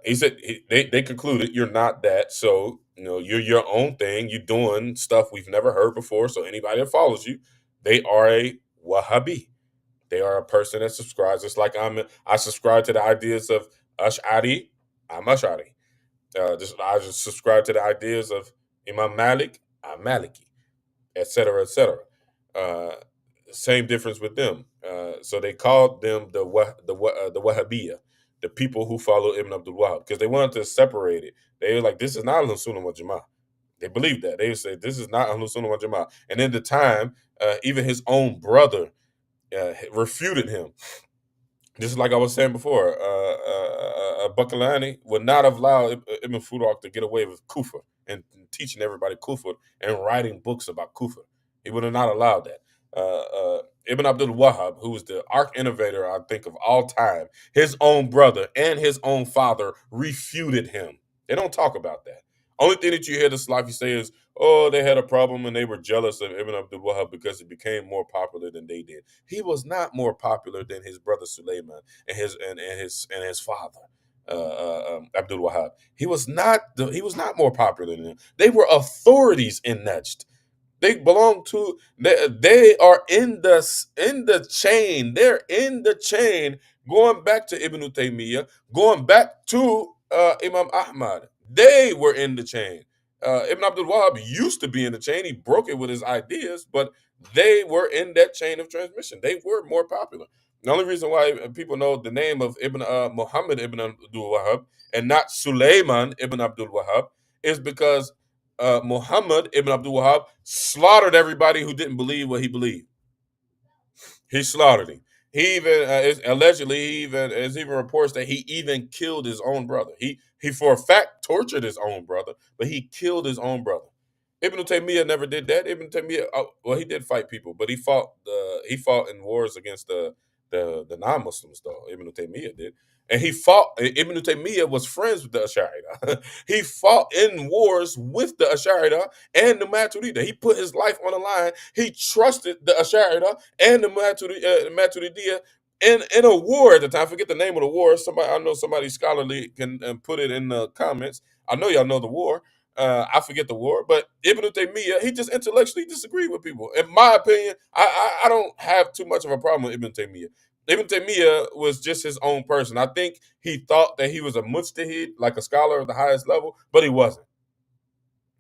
He said they concluded you're not that, so you're your own thing. You're doing stuff we've never heard before. So anybody that follows you, they are a Wahhabi. They are a person that subscribes. It's like I subscribe to the ideas of Ash'ari. I'm Ash'ari. I just subscribe to the ideas of Imam Malik. I'm Maliki, etc., etc. Uh, Same difference with them. So they called them the Wahhabiyya, the people who follow Ibn Abdul Wahhab, because they wanted to separate it. They were like, this is not Ahlus Sunnah wal Jama'ah. They believed that. They said, this is not Ahlus Sunnah wal Jama'ah. And in the time, even his own brother refuted him. Just like I was saying before, Bakalani would not have allowed Ibn Furak to get away with Kufa and teaching everybody Kufa and writing books about Kufa. He would have not allowed that. Ibn Abdul Wahhab, who was the arch innovator, I think, of all time, his own brother and his own father refuted him. They don't talk about that. Only thing that you hear the Salafi say is, oh, they had a problem and they were jealous of Ibn Abdul Wahhab because he became more popular than they did. He was not more popular than his brother Suleiman and his father. Abdul Wahhab. He was not more popular than them. They were authorities in Najd. They belong to they are in the chain. They're in the chain going back to Ibn Taymiyyah, going back to Imam Ahmad. They were in the chain. Ibn Abdul Wahhab used to be in the chain. He broke it with his ideas, but they were in that chain of transmission. They were more popular. The only reason why people know the name of Ibn Muhammad ibn Abdul Wahhab and not Sulaiman ibn Abdul Wahhab is because Muhammad ibn Abdul Wahhab slaughtered everybody who didn't believe what he believed. He slaughtered him. He even allegedly, there's even reports that he even killed his own brother. He for a fact tortured his own brother, but he killed his own brother. Ibn Taymiyyah never did that. Ibn Taymiyyah, well, he did fight people, but he fought in wars against the non-Muslims, though. Ibn Taymiyyah did. And Ibn Taymiyyah was friends with the Ash'ariyah. He fought in wars with the Ash'ariyah and the Maturidiyah. He put his life on the line. He trusted the Ash'ariyah and the Maturidiyah in a war at the time. I forget the name of the war. I know somebody scholarly can put it in the comments. I know y'all know the war. I forget the war, but Ibn Taymiyyah, he just intellectually disagreed with people. In my opinion, I don't have too much of a problem with Ibn Taymiyyah. Ibn Taymiyyah was just his own person. I think he thought that he was a mujtahid, like a scholar of the highest level, but he wasn't.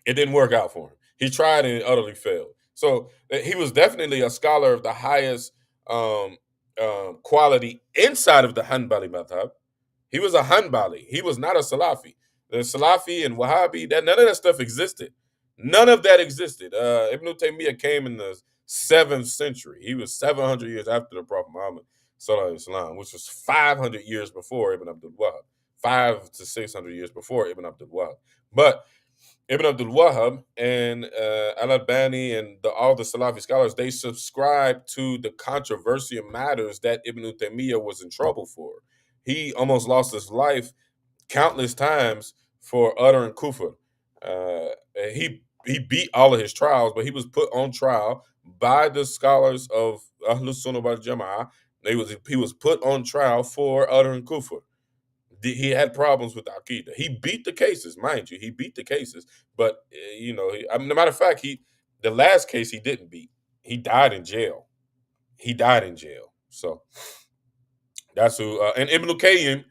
It didn't work out for him. He tried and it utterly failed. So he was definitely a scholar of the highest quality inside of the Hanbali madhab. He was a Hanbali. He was not a Salafi. The Salafi and Wahhabi, none of that stuff existed. None of that existed. Ibn Taymiyyah came in the 7th century. He was 700 years after the Prophet Muhammad, Sallallahu Alaihi Wasallam, which was 500 years before Ibn Abdul Wahhab, 500 to 600 years before Ibn Abdul Wahhab. But Ibn Abdul Wahhab and Al-Albani and all the Salafi scholars, they subscribe to the controversial matters that Ibn Taymiyyah was in trouble for. He almost lost his life countless times for uttering kufr. He beat all of his trials, but he was put on trial by the scholars of Ahlus Sunnah wal Jama'ah. He was put on trial for uttering kufr. He had problems with Aqidah. He beat the cases, mind you. He beat the cases, but no matter of fact, the last case he didn't beat. He died in jail. So that's who. And Ibn Qayyim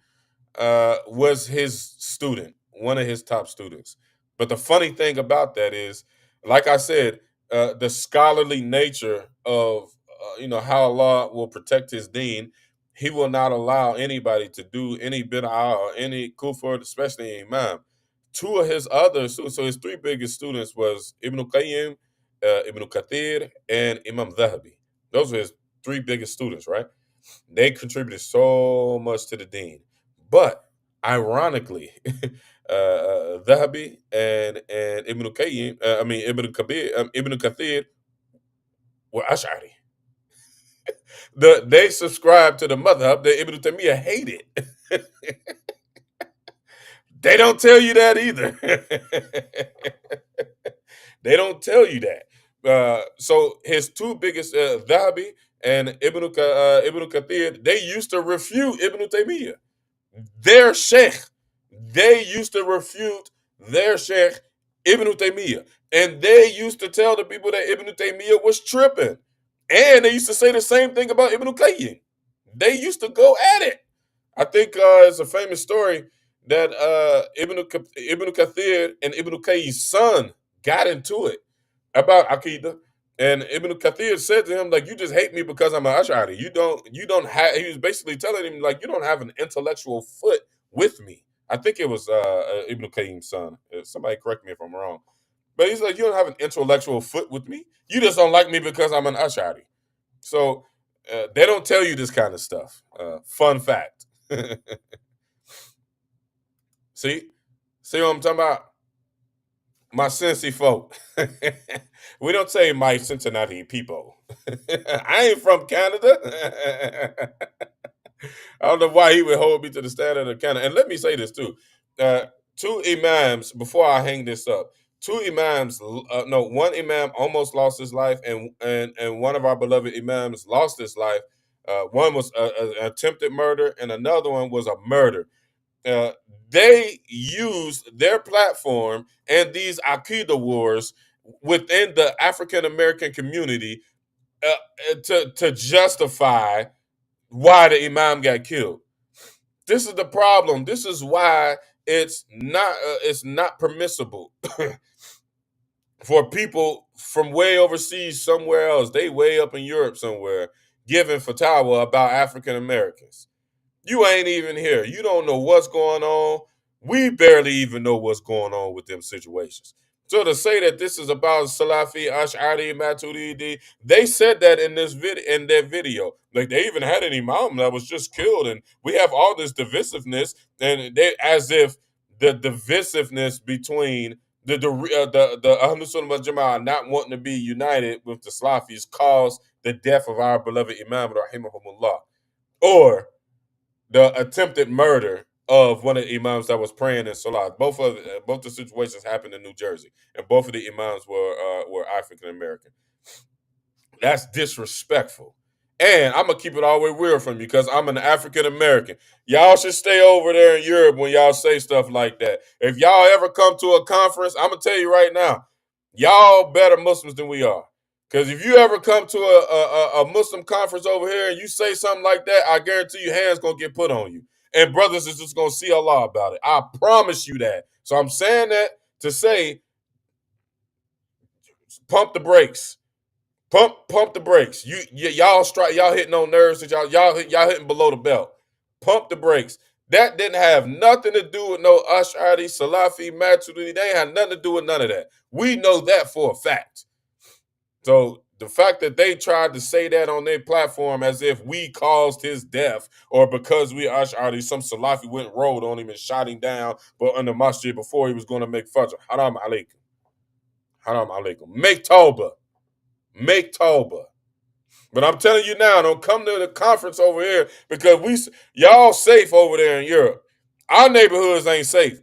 was his student, one of his top students. But the funny thing about that is, like I said, the scholarly nature of how Allah will protect His Deen. He will not allow anybody to do any bid'ah or any kufr, especially Imam. Two of his other students, so his three biggest students was Ibn Qayyim, Ibn Kathir, and Imam Dhahabi. Those were his three biggest students, right? They contributed so much to the deen. But ironically, Dhahabi and Ibn Qayyim, Ibn Kathir were Ash'ari. They subscribed to the madhab that Ibn Taymiyyah hated. They don't tell you that either. They don't tell you that. So his two biggest, Dhabi and Ibn Kathir, they used to refute Ibn Taymiyyah. Their sheikh, they used to refute their sheikh, Ibn Taymiyyah. And they used to tell the people that Ibn Taymiyyah was tripping. And they used to say the same thing about Ibn Qayyim. They used to go at it. I think it's a famous story that Ibn Kathir and Ibn Qayyim's son got into it about Aqidah. And Ibn Kathir said to him, like, you just hate me because I'm an Ash'ari. You don't have, he was basically telling him, like, you don't have an intellectual foot with me. I think it was Ibn Qayyim's son. Somebody correct me if I'm wrong. But he's like, you don't have an intellectual foot with me. You just don't like me because I'm an Ash'ari. So they don't tell you this kind of stuff. Fun fact. See what I'm talking about? My Cincy folk. We don't say my Cincinnati people. I ain't from Canada. I don't know why he would hold me to the standard of Canada. And let me say this too. Two imams, before I hang this up, two imams, one imam almost lost his life, and one of our beloved imams lost his life. One was an attempted murder, and another one was a murder. They used their platform and these Aqidah wars within the African American community to justify why the imam got killed. This is the problem. This is why it's not permissible for people from way overseas somewhere else. They way up in Europe somewhere giving fatwa about African Americans. You ain't even here. You don't know what's going on. We barely even know what's going on with them situations. So to say that this is about Salafi, Ash'ari, Maturidi, they said that in their video. Like they even had an imam that was just killed, and we have all this divisiveness, and they as if the divisiveness between the Ahlus Sunnah wal Jama'ah not wanting to be united with the Salafis caused the death of our beloved Imam rahimahumullah, or the attempted murder of one of the imams that was praying in Salah. Both the situations happened in New Jersey, and both of the imams were African American. That's disrespectful. And I'm gonna keep it all the way real from you because I'm an African American. Y'all should stay over there in Europe when y'all say stuff like that. If y'all ever come to a conference, I'm gonna tell you right now, y'all better Muslims than we are. Because if you ever come to a Muslim conference over here and you say something like that, I guarantee you hands gonna get put on you. And brothers is just gonna see Allah about it. I promise you that. So I'm saying that to say, pump the brakes. Pump the brakes. Y'all hitting on nerves that y'all hitting below the belt. Pump the brakes. That didn't have nothing to do with no Ash'ari, Salafi, Maturidi. They ain't had nothing to do with none of that. We know that for a fact. So the fact that they tried to say that on their platform as if we caused his death or because we Ash'ari, some Salafi went and rolled on him and shot him down but under masjid before he was going to make fajr. Haram alaikum. Haram alaikum. Make tawbah. Make tawbah. But I'm telling you now, don't come to the conference over here because y'all safe over there in Europe. Our neighborhoods ain't safe.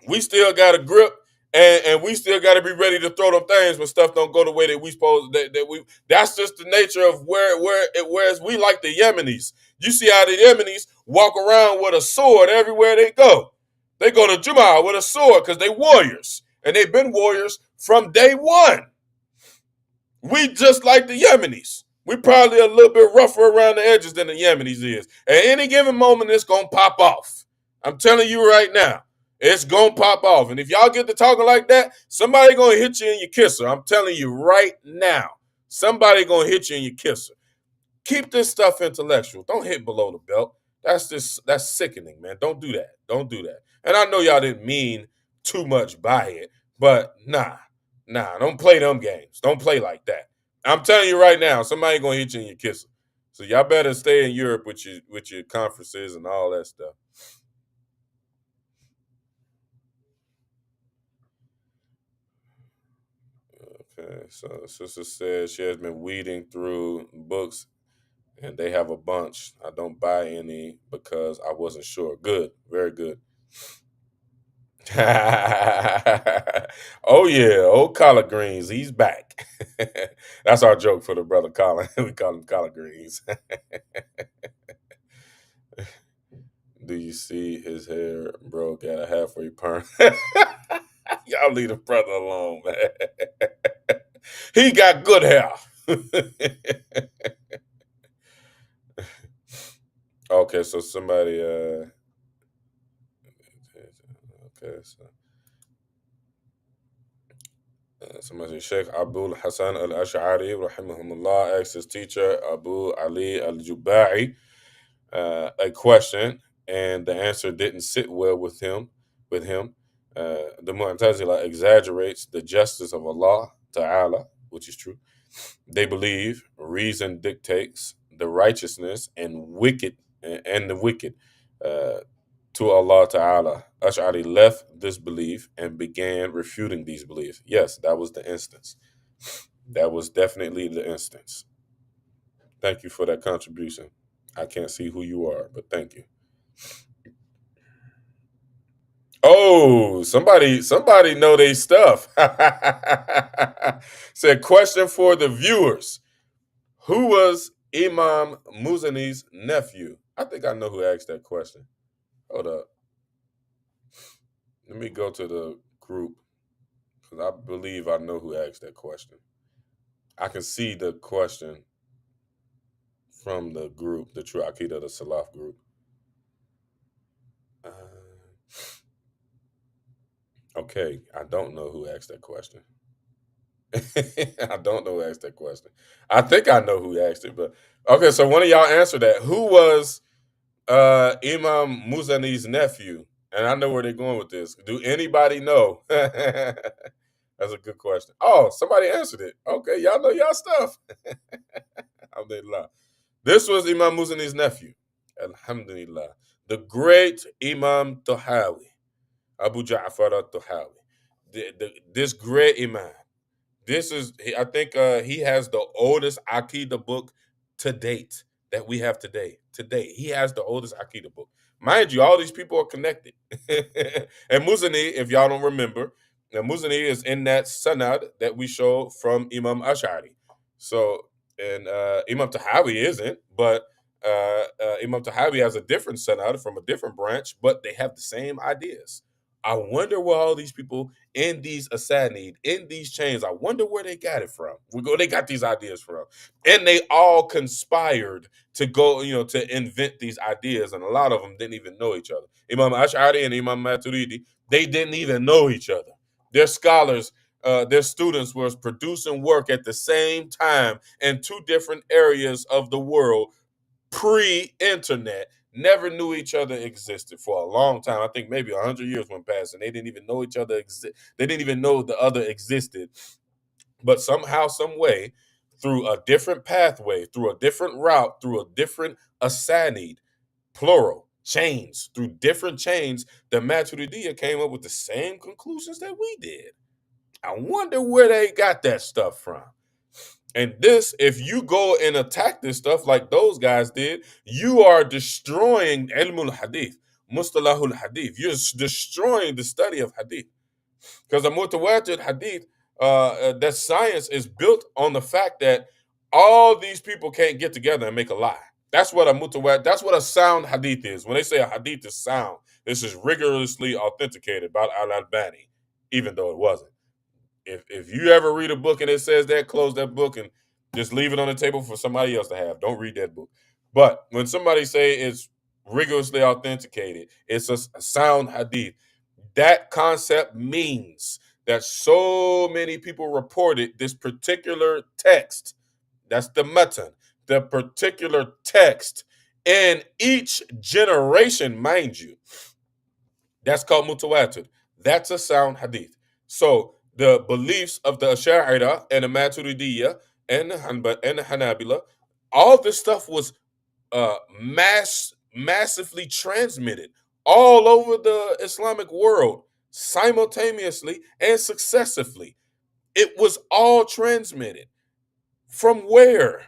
We still got a grip, and we still got to be ready to throw them things when stuff don't go the way that we supposed that we. That's just the nature of whereas we like the Yemenis. You see how the Yemenis walk around with a sword everywhere they go. They go to Jumu'ah with a sword because they warriors, and they've been warriors from day one. We just like the Yemenis. We probably a little bit rougher around the edges than the Yemenis is. At any given moment, it's going to pop off. I'm telling you right now, it's going to pop off. And if y'all get to talking like that, somebody going to hit you in your kisser. I'm telling you right now, somebody going to hit you in your kisser. Keep this stuff intellectual. Don't hit below the belt. That's sickening, man. Don't do that. Don't do that. And I know y'all didn't mean too much by it, but nah, don't play them games. Don't play like that. I'm telling you right now, somebody gonna hit you in your kisser. So y'all better stay in Europe with your conferences and all that stuff. Okay, so sister says she has been weeding through books and they have a bunch. I don't buy any because I wasn't sure. Good, very good. Oh yeah, old collard greens. He's back. That's our joke for the brother Colin. We call him collard greens. Do you see his hair, bro? Got a halfway perm. Y'all leave the brother alone, man. He got good hair. Okay, so somebody okay, so somebody Sheikh Abdul Hassan al Ash'ari, rahimahumullah, asked his teacher Abu Ali al Jubai a question, and the answer didn't sit well with him. The Mu'tazila exaggerates the justice of Allah Ta'ala, which is true. They believe reason dictates the righteousness and the wicked uh, to Allah Ta'ala. Ash'ari left this belief and began refuting these beliefs. Yes, that was the instance. That was definitely the instance. Thank you for that contribution. I can't see who you are, but thank you. Oh, somebody know they stuff. Said question for the viewers. Who was Imam Muzani's nephew? I think I know who asked that question. Hold up. Let me go to the group because I believe I know who asked that question. I can see the question from the group, the True Akida, the Salaf group. Okay, I don't know who asked that question. I don't know who asked that question. I think I know who asked it, but okay, so one of y'all answer that. Who was Imam Muzani's nephew? And I know where they're going with this. Do anybody know? That's a good question. Oh, somebody answered it. Okay, y'all know y'all stuff. Alhamdulillah. This was Imam Muzani's nephew. Alhamdulillah. The great Imam Tahawi, Abu Ja'far al-Tahawi. This great Imam. This is, I think he has the oldest Aqidah book to date that we have today. Today, he has the oldest Aqidah book. Mind you, all these people are connected. And Muzani, if y'all don't remember, Muzani is in that sanad that we show from Imam Ash'ari. So, and Imam Tahawi isn't, but Imam Tahawi has a different sanad from a different branch, but they have the same ideas. I wonder where all these people in these asanid, in these chains, I wonder where they got it from. They got these ideas from. And they all conspired to go, to invent these ideas. And a lot of them didn't even know each other. Imam Ash'ari and Imam Maturidi, they didn't even know each other. Their scholars, their students was producing work at the same time in two different areas of the world pre-internet, never knew each other existed for a long time. I think maybe 100 years went past and they didn't even know each other they didn't even know the other existed. But somehow, some way, through a different pathway, through a different route, through a different asanid, plural, chains, through different chains, the Maturidiyya came up with the same conclusions that we did. I wonder where they got that stuff from. And this, if you go and attack this stuff like those guys did, you are destroying ilmul hadith, mustalahul hadith. You're destroying the study of hadith. Because the mutawatir hadith, that science is built on the fact that all these people can't get together and make a lie. That's what a sound hadith is. When they say a hadith is sound, this is rigorously authenticated by Al-Albani, even though it wasn't. If you ever read a book and it says that, close that book and just leave it on the table for somebody else to have. Don't read that book. But when somebody say it's rigorously authenticated, it's a sound hadith. That concept means that so many people reported this particular text. That's the matan, the particular text in each generation, mind you. That's called mutawatir. That's a sound hadith. So the beliefs of the Ash'ari and the Maturidiyya and the Hanabila, all this stuff was massively transmitted all over the Islamic world simultaneously and successively. It was all transmitted. From where?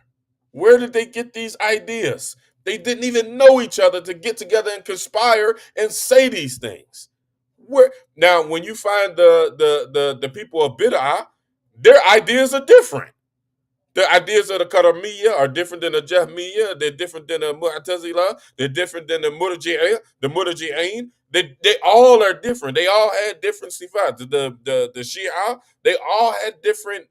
Where did they get these ideas? They didn't even know each other to get together and conspire and say these things. Where now, when you find the people of bid'ah, their ideas are different. The ideas of the Karamiya are different than the Jahmiya. They're different than the Mu'tazila. They're different than the Murji'ain. They all are different. They all had different sifat. The Shia, they all had different,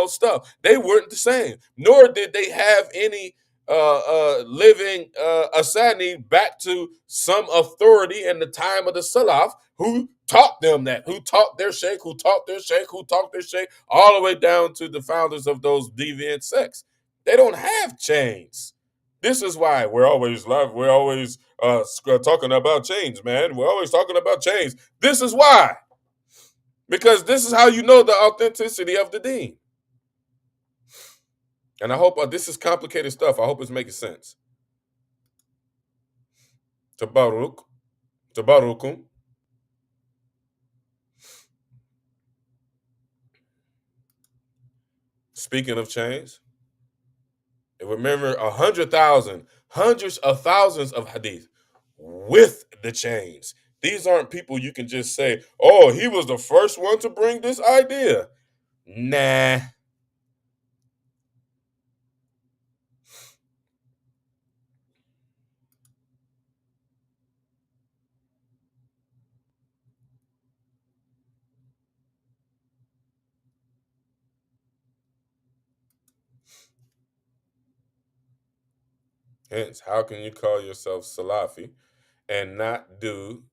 stuff. They weren't the same. Nor did they have any living asani back to some authority in the time of the Salaf who taught them that, who taught their sheikh, who taught their sheikh, who taught their sheikh, all the way down to the founders of those deviant sects. They don't have chains. This is why we're always talking about chains, man. We're always talking about chains. This is why. Because this is how you know the authenticity of the deen. And I hope this is complicated stuff. I hope it's making sense. Tabarukum. Speaking of chains, remember 100,000, hundreds of thousands of hadith with the chains. These aren't people you can just say, oh, he was the first one to bring this idea. Nah. Hence, how can you call yourself Salafi and not do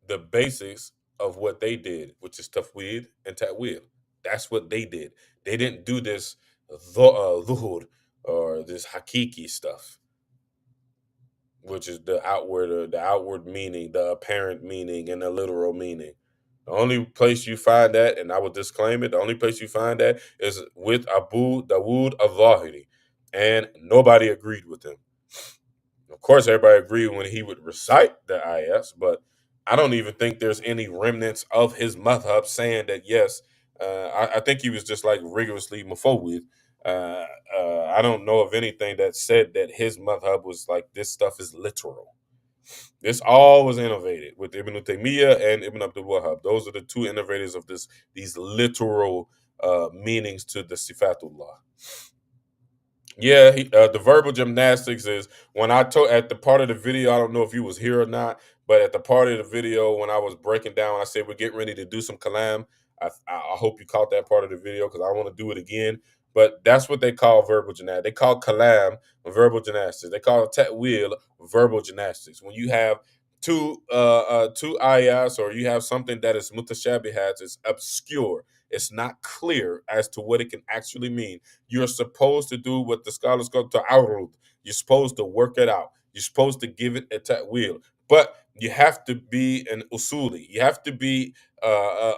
the basics of what they did, which is tafweed and ta'wil? That's what they did. They didn't do this dhuhur or this hakiki stuff, which is the outward meaning, the apparent meaning, and the literal meaning. The only place you find that, and I will disclaim it, the only place you find that is with Abu Dawood al-Zahiri, and nobody agreed with him. Of course, everybody agreed when he would recite the ayahs, but I don't even think there's any remnants of his madhab saying that, yes, I think he was just like rigorously mufawwid. I don't know of anything that said that his madhab was like, this stuff is literal. This all was innovated with Ibn Taymiyyah and Ibn Abdul Wahhab. Those are the two innovators of these literal meanings to the Sifatullah. Yeah, the verbal gymnastics is when I told at the part of the video. I don't know if you was here or not, but at the part of the video when I was breaking down, I said we're getting ready to do some kalam. I hope you caught that part of the video because I want to do it again. But that's what they call verbal gymnastics. They call kalam verbal gymnastics. They call ta'wil verbal gymnastics. When you have two ayahs or you have something that is mutashabihat, it's obscure. It's not clear as to what it can actually mean. You're supposed to do what the scholars call ta'arud. You're supposed to work it out. You're supposed to give it a ta'wil. But you have to be an usuli. You have to be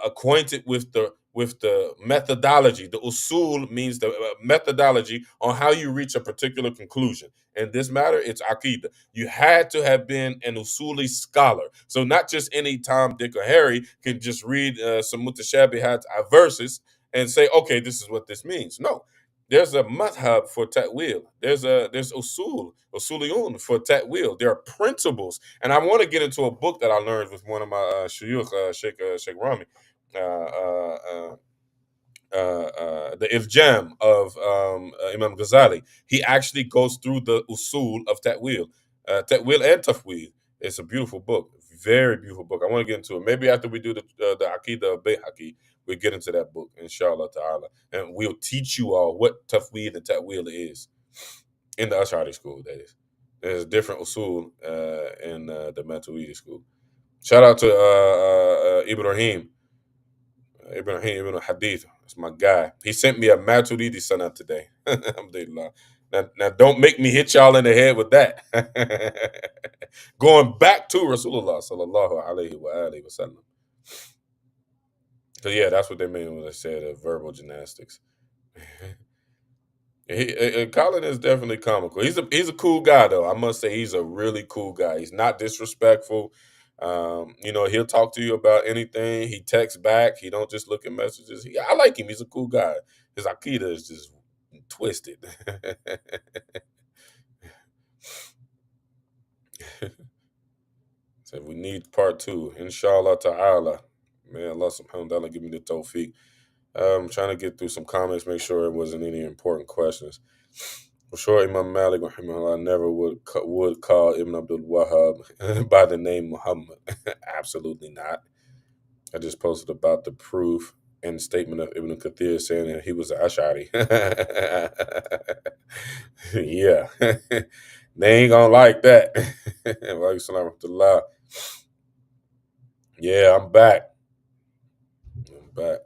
acquainted with the methodology. The usul means the methodology on how you reach a particular conclusion. In this matter, it's aqidah. You had to have been an usuli scholar. So not just any Tom, Dick, or Harry can just read some mutashabihat verses and say, okay, this is what this means. No. There's a madhab for ta'wil. There's usuliyun for ta'wil. There are principles. And I want to get into a book that I learned with one of my shuyukh, Sheikh Rami. The Ifjam of Imam Ghazali. He actually goes through the usul of ta'wil and tafwid. It's a beautiful book, very beautiful book. I want to get into it. Maybe after we do the Aqidah of Bayhaqi, we get into that book, inshallah ta'ala. And we'll teach you all what tafwid and ta'wil is in the Ash'ari school, that is. There's different usul in the Maturidi school. Shout out to Ibrahim Ibn Hadith. That's my guy. He sent me a Maturidi sanad today. Alhamdulillah. Now, don't make me hit y'all in the head with that. Going back to Rasulullah sallallahu alaihi wa alihi wasallam. So yeah, that's what they mean when they said verbal gymnastics. Colin is definitely comical. He's a cool guy though. I must say he's a really cool guy. He's not disrespectful. He'll talk to you about anything. He texts back. He don't just look at messages. I like him. He's a cool guy. His Aqidah is just twisted. So we need part 2, inshallah ta'ala. May Allah subhanahu wa ta'ala give me the tawfiq. I'm trying to get through some comments, make sure it wasn't any important questions. For sure, Imam Malik rahimahullah never would call Ibn Abdul Wahhab by the name Muhammad. Absolutely not. I just posted about the proof and statement of Ibn Kathir saying that he was an Ash'ari. Yeah. They ain't gonna like that. Wa alaikum salam wa rahmatullah. Yeah, I'm back. I'm back.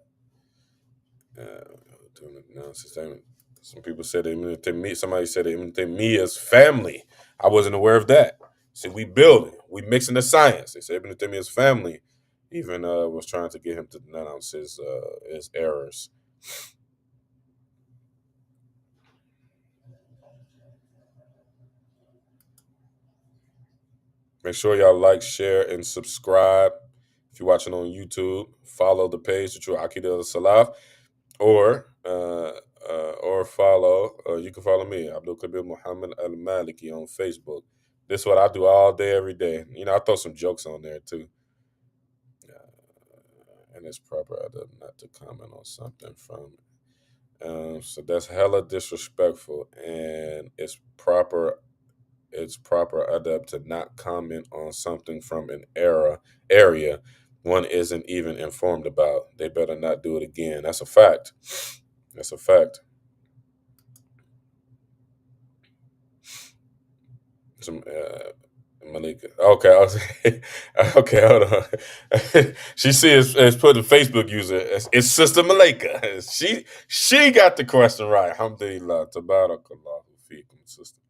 Doing the analysis statement. Some people said Ibn Taymiyyah. Somebody said Ibn Taymiyyah's family. I wasn't aware of that. See, we building, we mixing the science. They said Ibn Taymiyyah's family even was trying to get him to denounce his errors. Make sure y'all like, share, and subscribe. If you're watching on YouTube, follow the page that you're Aqidah al-Salaf, or follow. You can follow me, Abdul Kabir Muhammad Al Maliki, on Facebook. This is what I do all day, every day. You know, I throw some jokes on there too. And it's proper not to comment on something from. So that's hella disrespectful, and it's proper adab to not comment on something from an area one isn't even informed about. They better not do it again. That's a fact. That's a fact. Some Malika. Okay, okay, hold on. She says it's put the Facebook user. It's Sister Malika. She got the question right. Alhamdulillah. Tabarakallahu feekum, sister.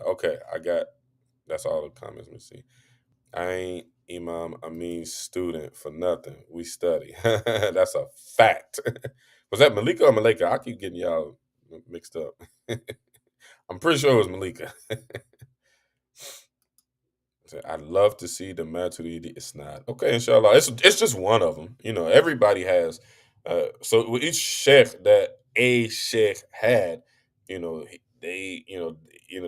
Okay, that's all the comments we see. I ain't Imam Amin's student for nothing. We study. That's a fact. Was that Malika or Malika? I keep getting y'all mixed up. I'm pretty sure it was Malika. I'd love to see the Maturidi Isnad. Okay, inshallah. It's just one of them. You know, everybody has. So with each sheikh that a sheikh had, you know, they,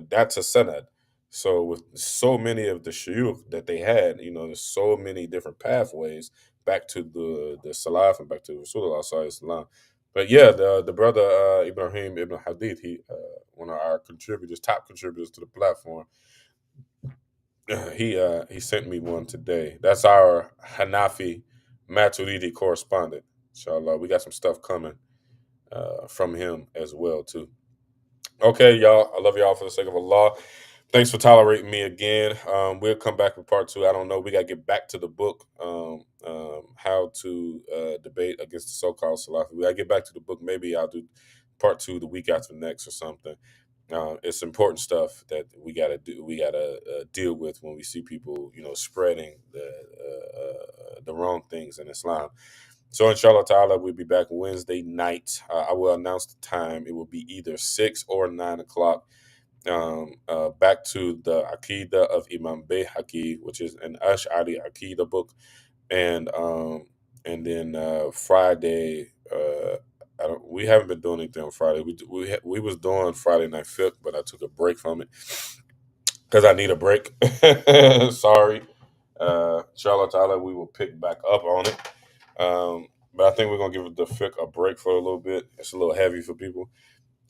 that's a sanad. So with so many of the shuyukh that they had, you know, there's so many different pathways back to the Salaf and back to Rasulullah sallallahu alaihi wasallam. But yeah, the brother Ibrahim Ibn Hadith, he one of our top contributors to the platform. He sent me one today. That's our Hanafi Maturidi correspondent. Inshallah, we got some stuff coming from him as well too. Okay, y'all. I love y'all for the sake of Allah. Thanks for tolerating me again. We'll come back with part 2. I don't know. We got to get back to the book, how to debate against the so-called Salafi. We got to get back to the book. Maybe I'll do part 2 the week after next or something. It's important stuff that we got to do. We got to deal with when we see people, spreading the wrong things in Islam. So inshallah ta'ala, we'll be back Wednesday night. I will announce the time. It will be either 6 or 9 o'clock. Back to the Aqidah of Imam Bayhaqi, which is an Ash'ari Aqidah book, and then Friday. We haven't been doing anything on Friday. We was doing Friday Night Fiqh, but I took a break from it because I need a break. Sorry. Inshallah ta'ala, we will pick back up on it. But I think we're gonna give the fiqh a break for a little bit. It's a little heavy for people.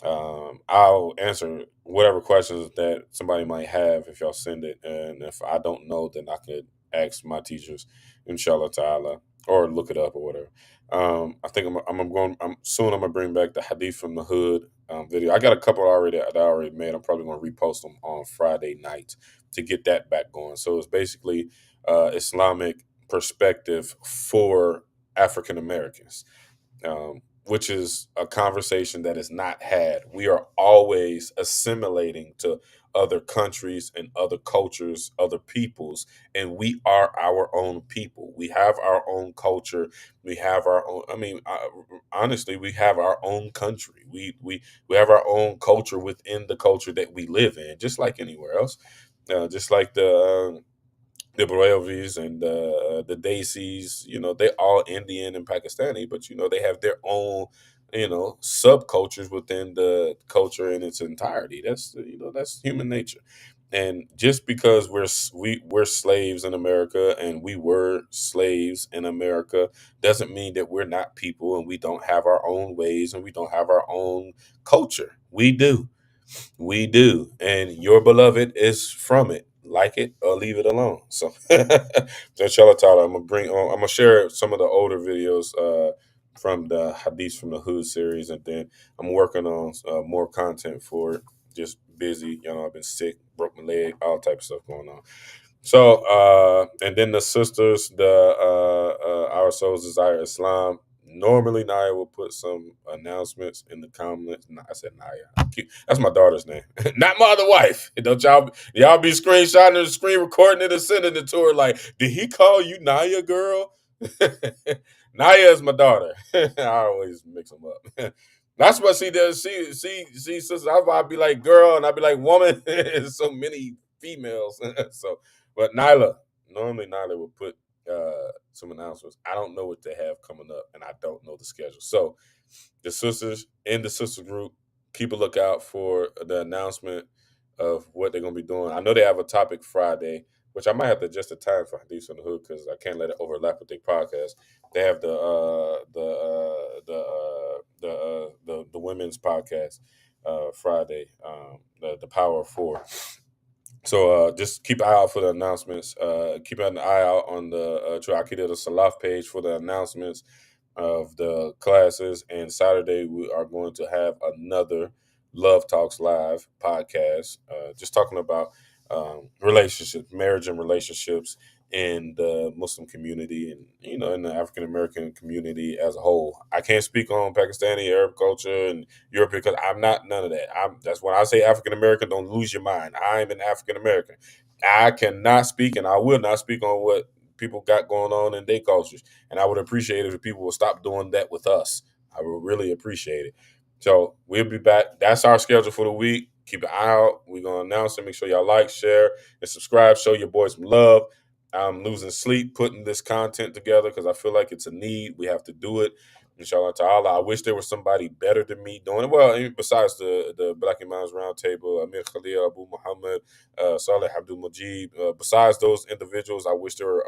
I'll answer whatever questions that somebody might have if y'all send it, and if I don't know, then I could ask my teachers, inshallah ta'ala, or look it up or whatever. I think I'm gonna bring back the hadith from the hood video. I got a couple that I already made. I'm probably gonna repost them on Friday night to get that back going. So it's basically Islamic perspective for African Americans. Which is a conversation that is not had. We are always assimilating to other countries and other cultures, other peoples, and we are our own people. We have our own culture. We have our own. Honestly, we have our own country. We have our own culture within the culture that we live in, just like anywhere else. Just like the Brevis and the Desis, they all Indian and Pakistani, but they have their own, subcultures within the culture in its entirety. That's human nature. And just because we're slaves in America and we were slaves in America doesn't mean that we're not people and we don't have our own ways and we don't have our own culture. We do. We do. And your beloved is from it. Like it or leave it alone. So inshallah ta'ala, I'm gonna share some of the older videos from the Hadith from the Hood series, and then I'm working on more content for it. Just busy, I've been sick, broke my leg, all type of stuff going on. So, and then the sisters, the Our Souls Desire Islam. Normally, Naya will put some announcements in the comments. I said Naya. That's my daughter's name, not my other wife. Don't y'all be screenshotting and screen recording it and sending it to her like, did he call you Naya, girl? Naya is my daughter. I always mix them up. That's what she does. She sister. I'd be like girl, and I'd be like woman. So many females. So, but normally Nyla would put some announcements. I don't know what they have coming up, and I don't know the schedule. So, the sisters in the sister group, keep a lookout for the announcement of what they're going to be doing. I know they have a topic Friday, which I might have to adjust the time for Hadith on the Hood because I can't let it overlap with their podcast. They have the women's podcast Friday, the Power of Four. So just keep an eye out for the announcements. Keep an eye out on the True Akida the Salaf page for the announcements of the classes. And Saturday we are going to have another Love Talks Live podcast, just talking about relationships, marriage and relationships in the Muslim community and in the African American community as a whole. I can't speak on Pakistani Arab culture and Europe because I'm not none of that. That's when I say African American, don't lose your mind. I'm an African American. I cannot speak and I will not speak on what people got going on in their cultures. And I would appreciate it if people will stop doing that with us. I would really appreciate it. So we'll be back. That's our schedule for the week. Keep an eye out. We're going to announce it. Make sure y'all like, share, and subscribe. Show your boys some love. I'm losing sleep putting this content together because I feel like it's a need. We have to do it. Inshallah ta'ala. I wish there was somebody better than me doing it. Well, besides the Black Imams Roundtable, Amir Khalil, Abu Muhammad, Saleh Abdul Majid. Besides those individuals, I wish there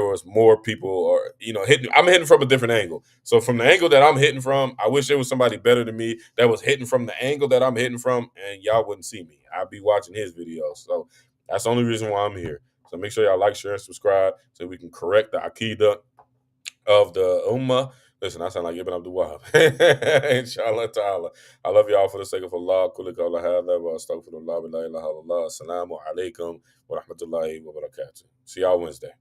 was more people, or hitting. I'm hitting from a different angle. So from the angle that I'm hitting from, I wish there was somebody better than me that was hitting from the angle that I'm hitting from, and y'all wouldn't see me. I'd be watching his videos. So that's the only reason why I'm here. So make sure y'all like, share, and subscribe so we can correct the Aqidah of the Ummah. Listen, I sound like Ibn Abdul Wahab. Inshallah ta'ala. I love y'all for the sake of Allah. Kulli qawla hadha wa astaghfirullah wa la ilaha illallah. Assalamu alaikum wa rahmatullahi wa barakatuh. See y'all Wednesday.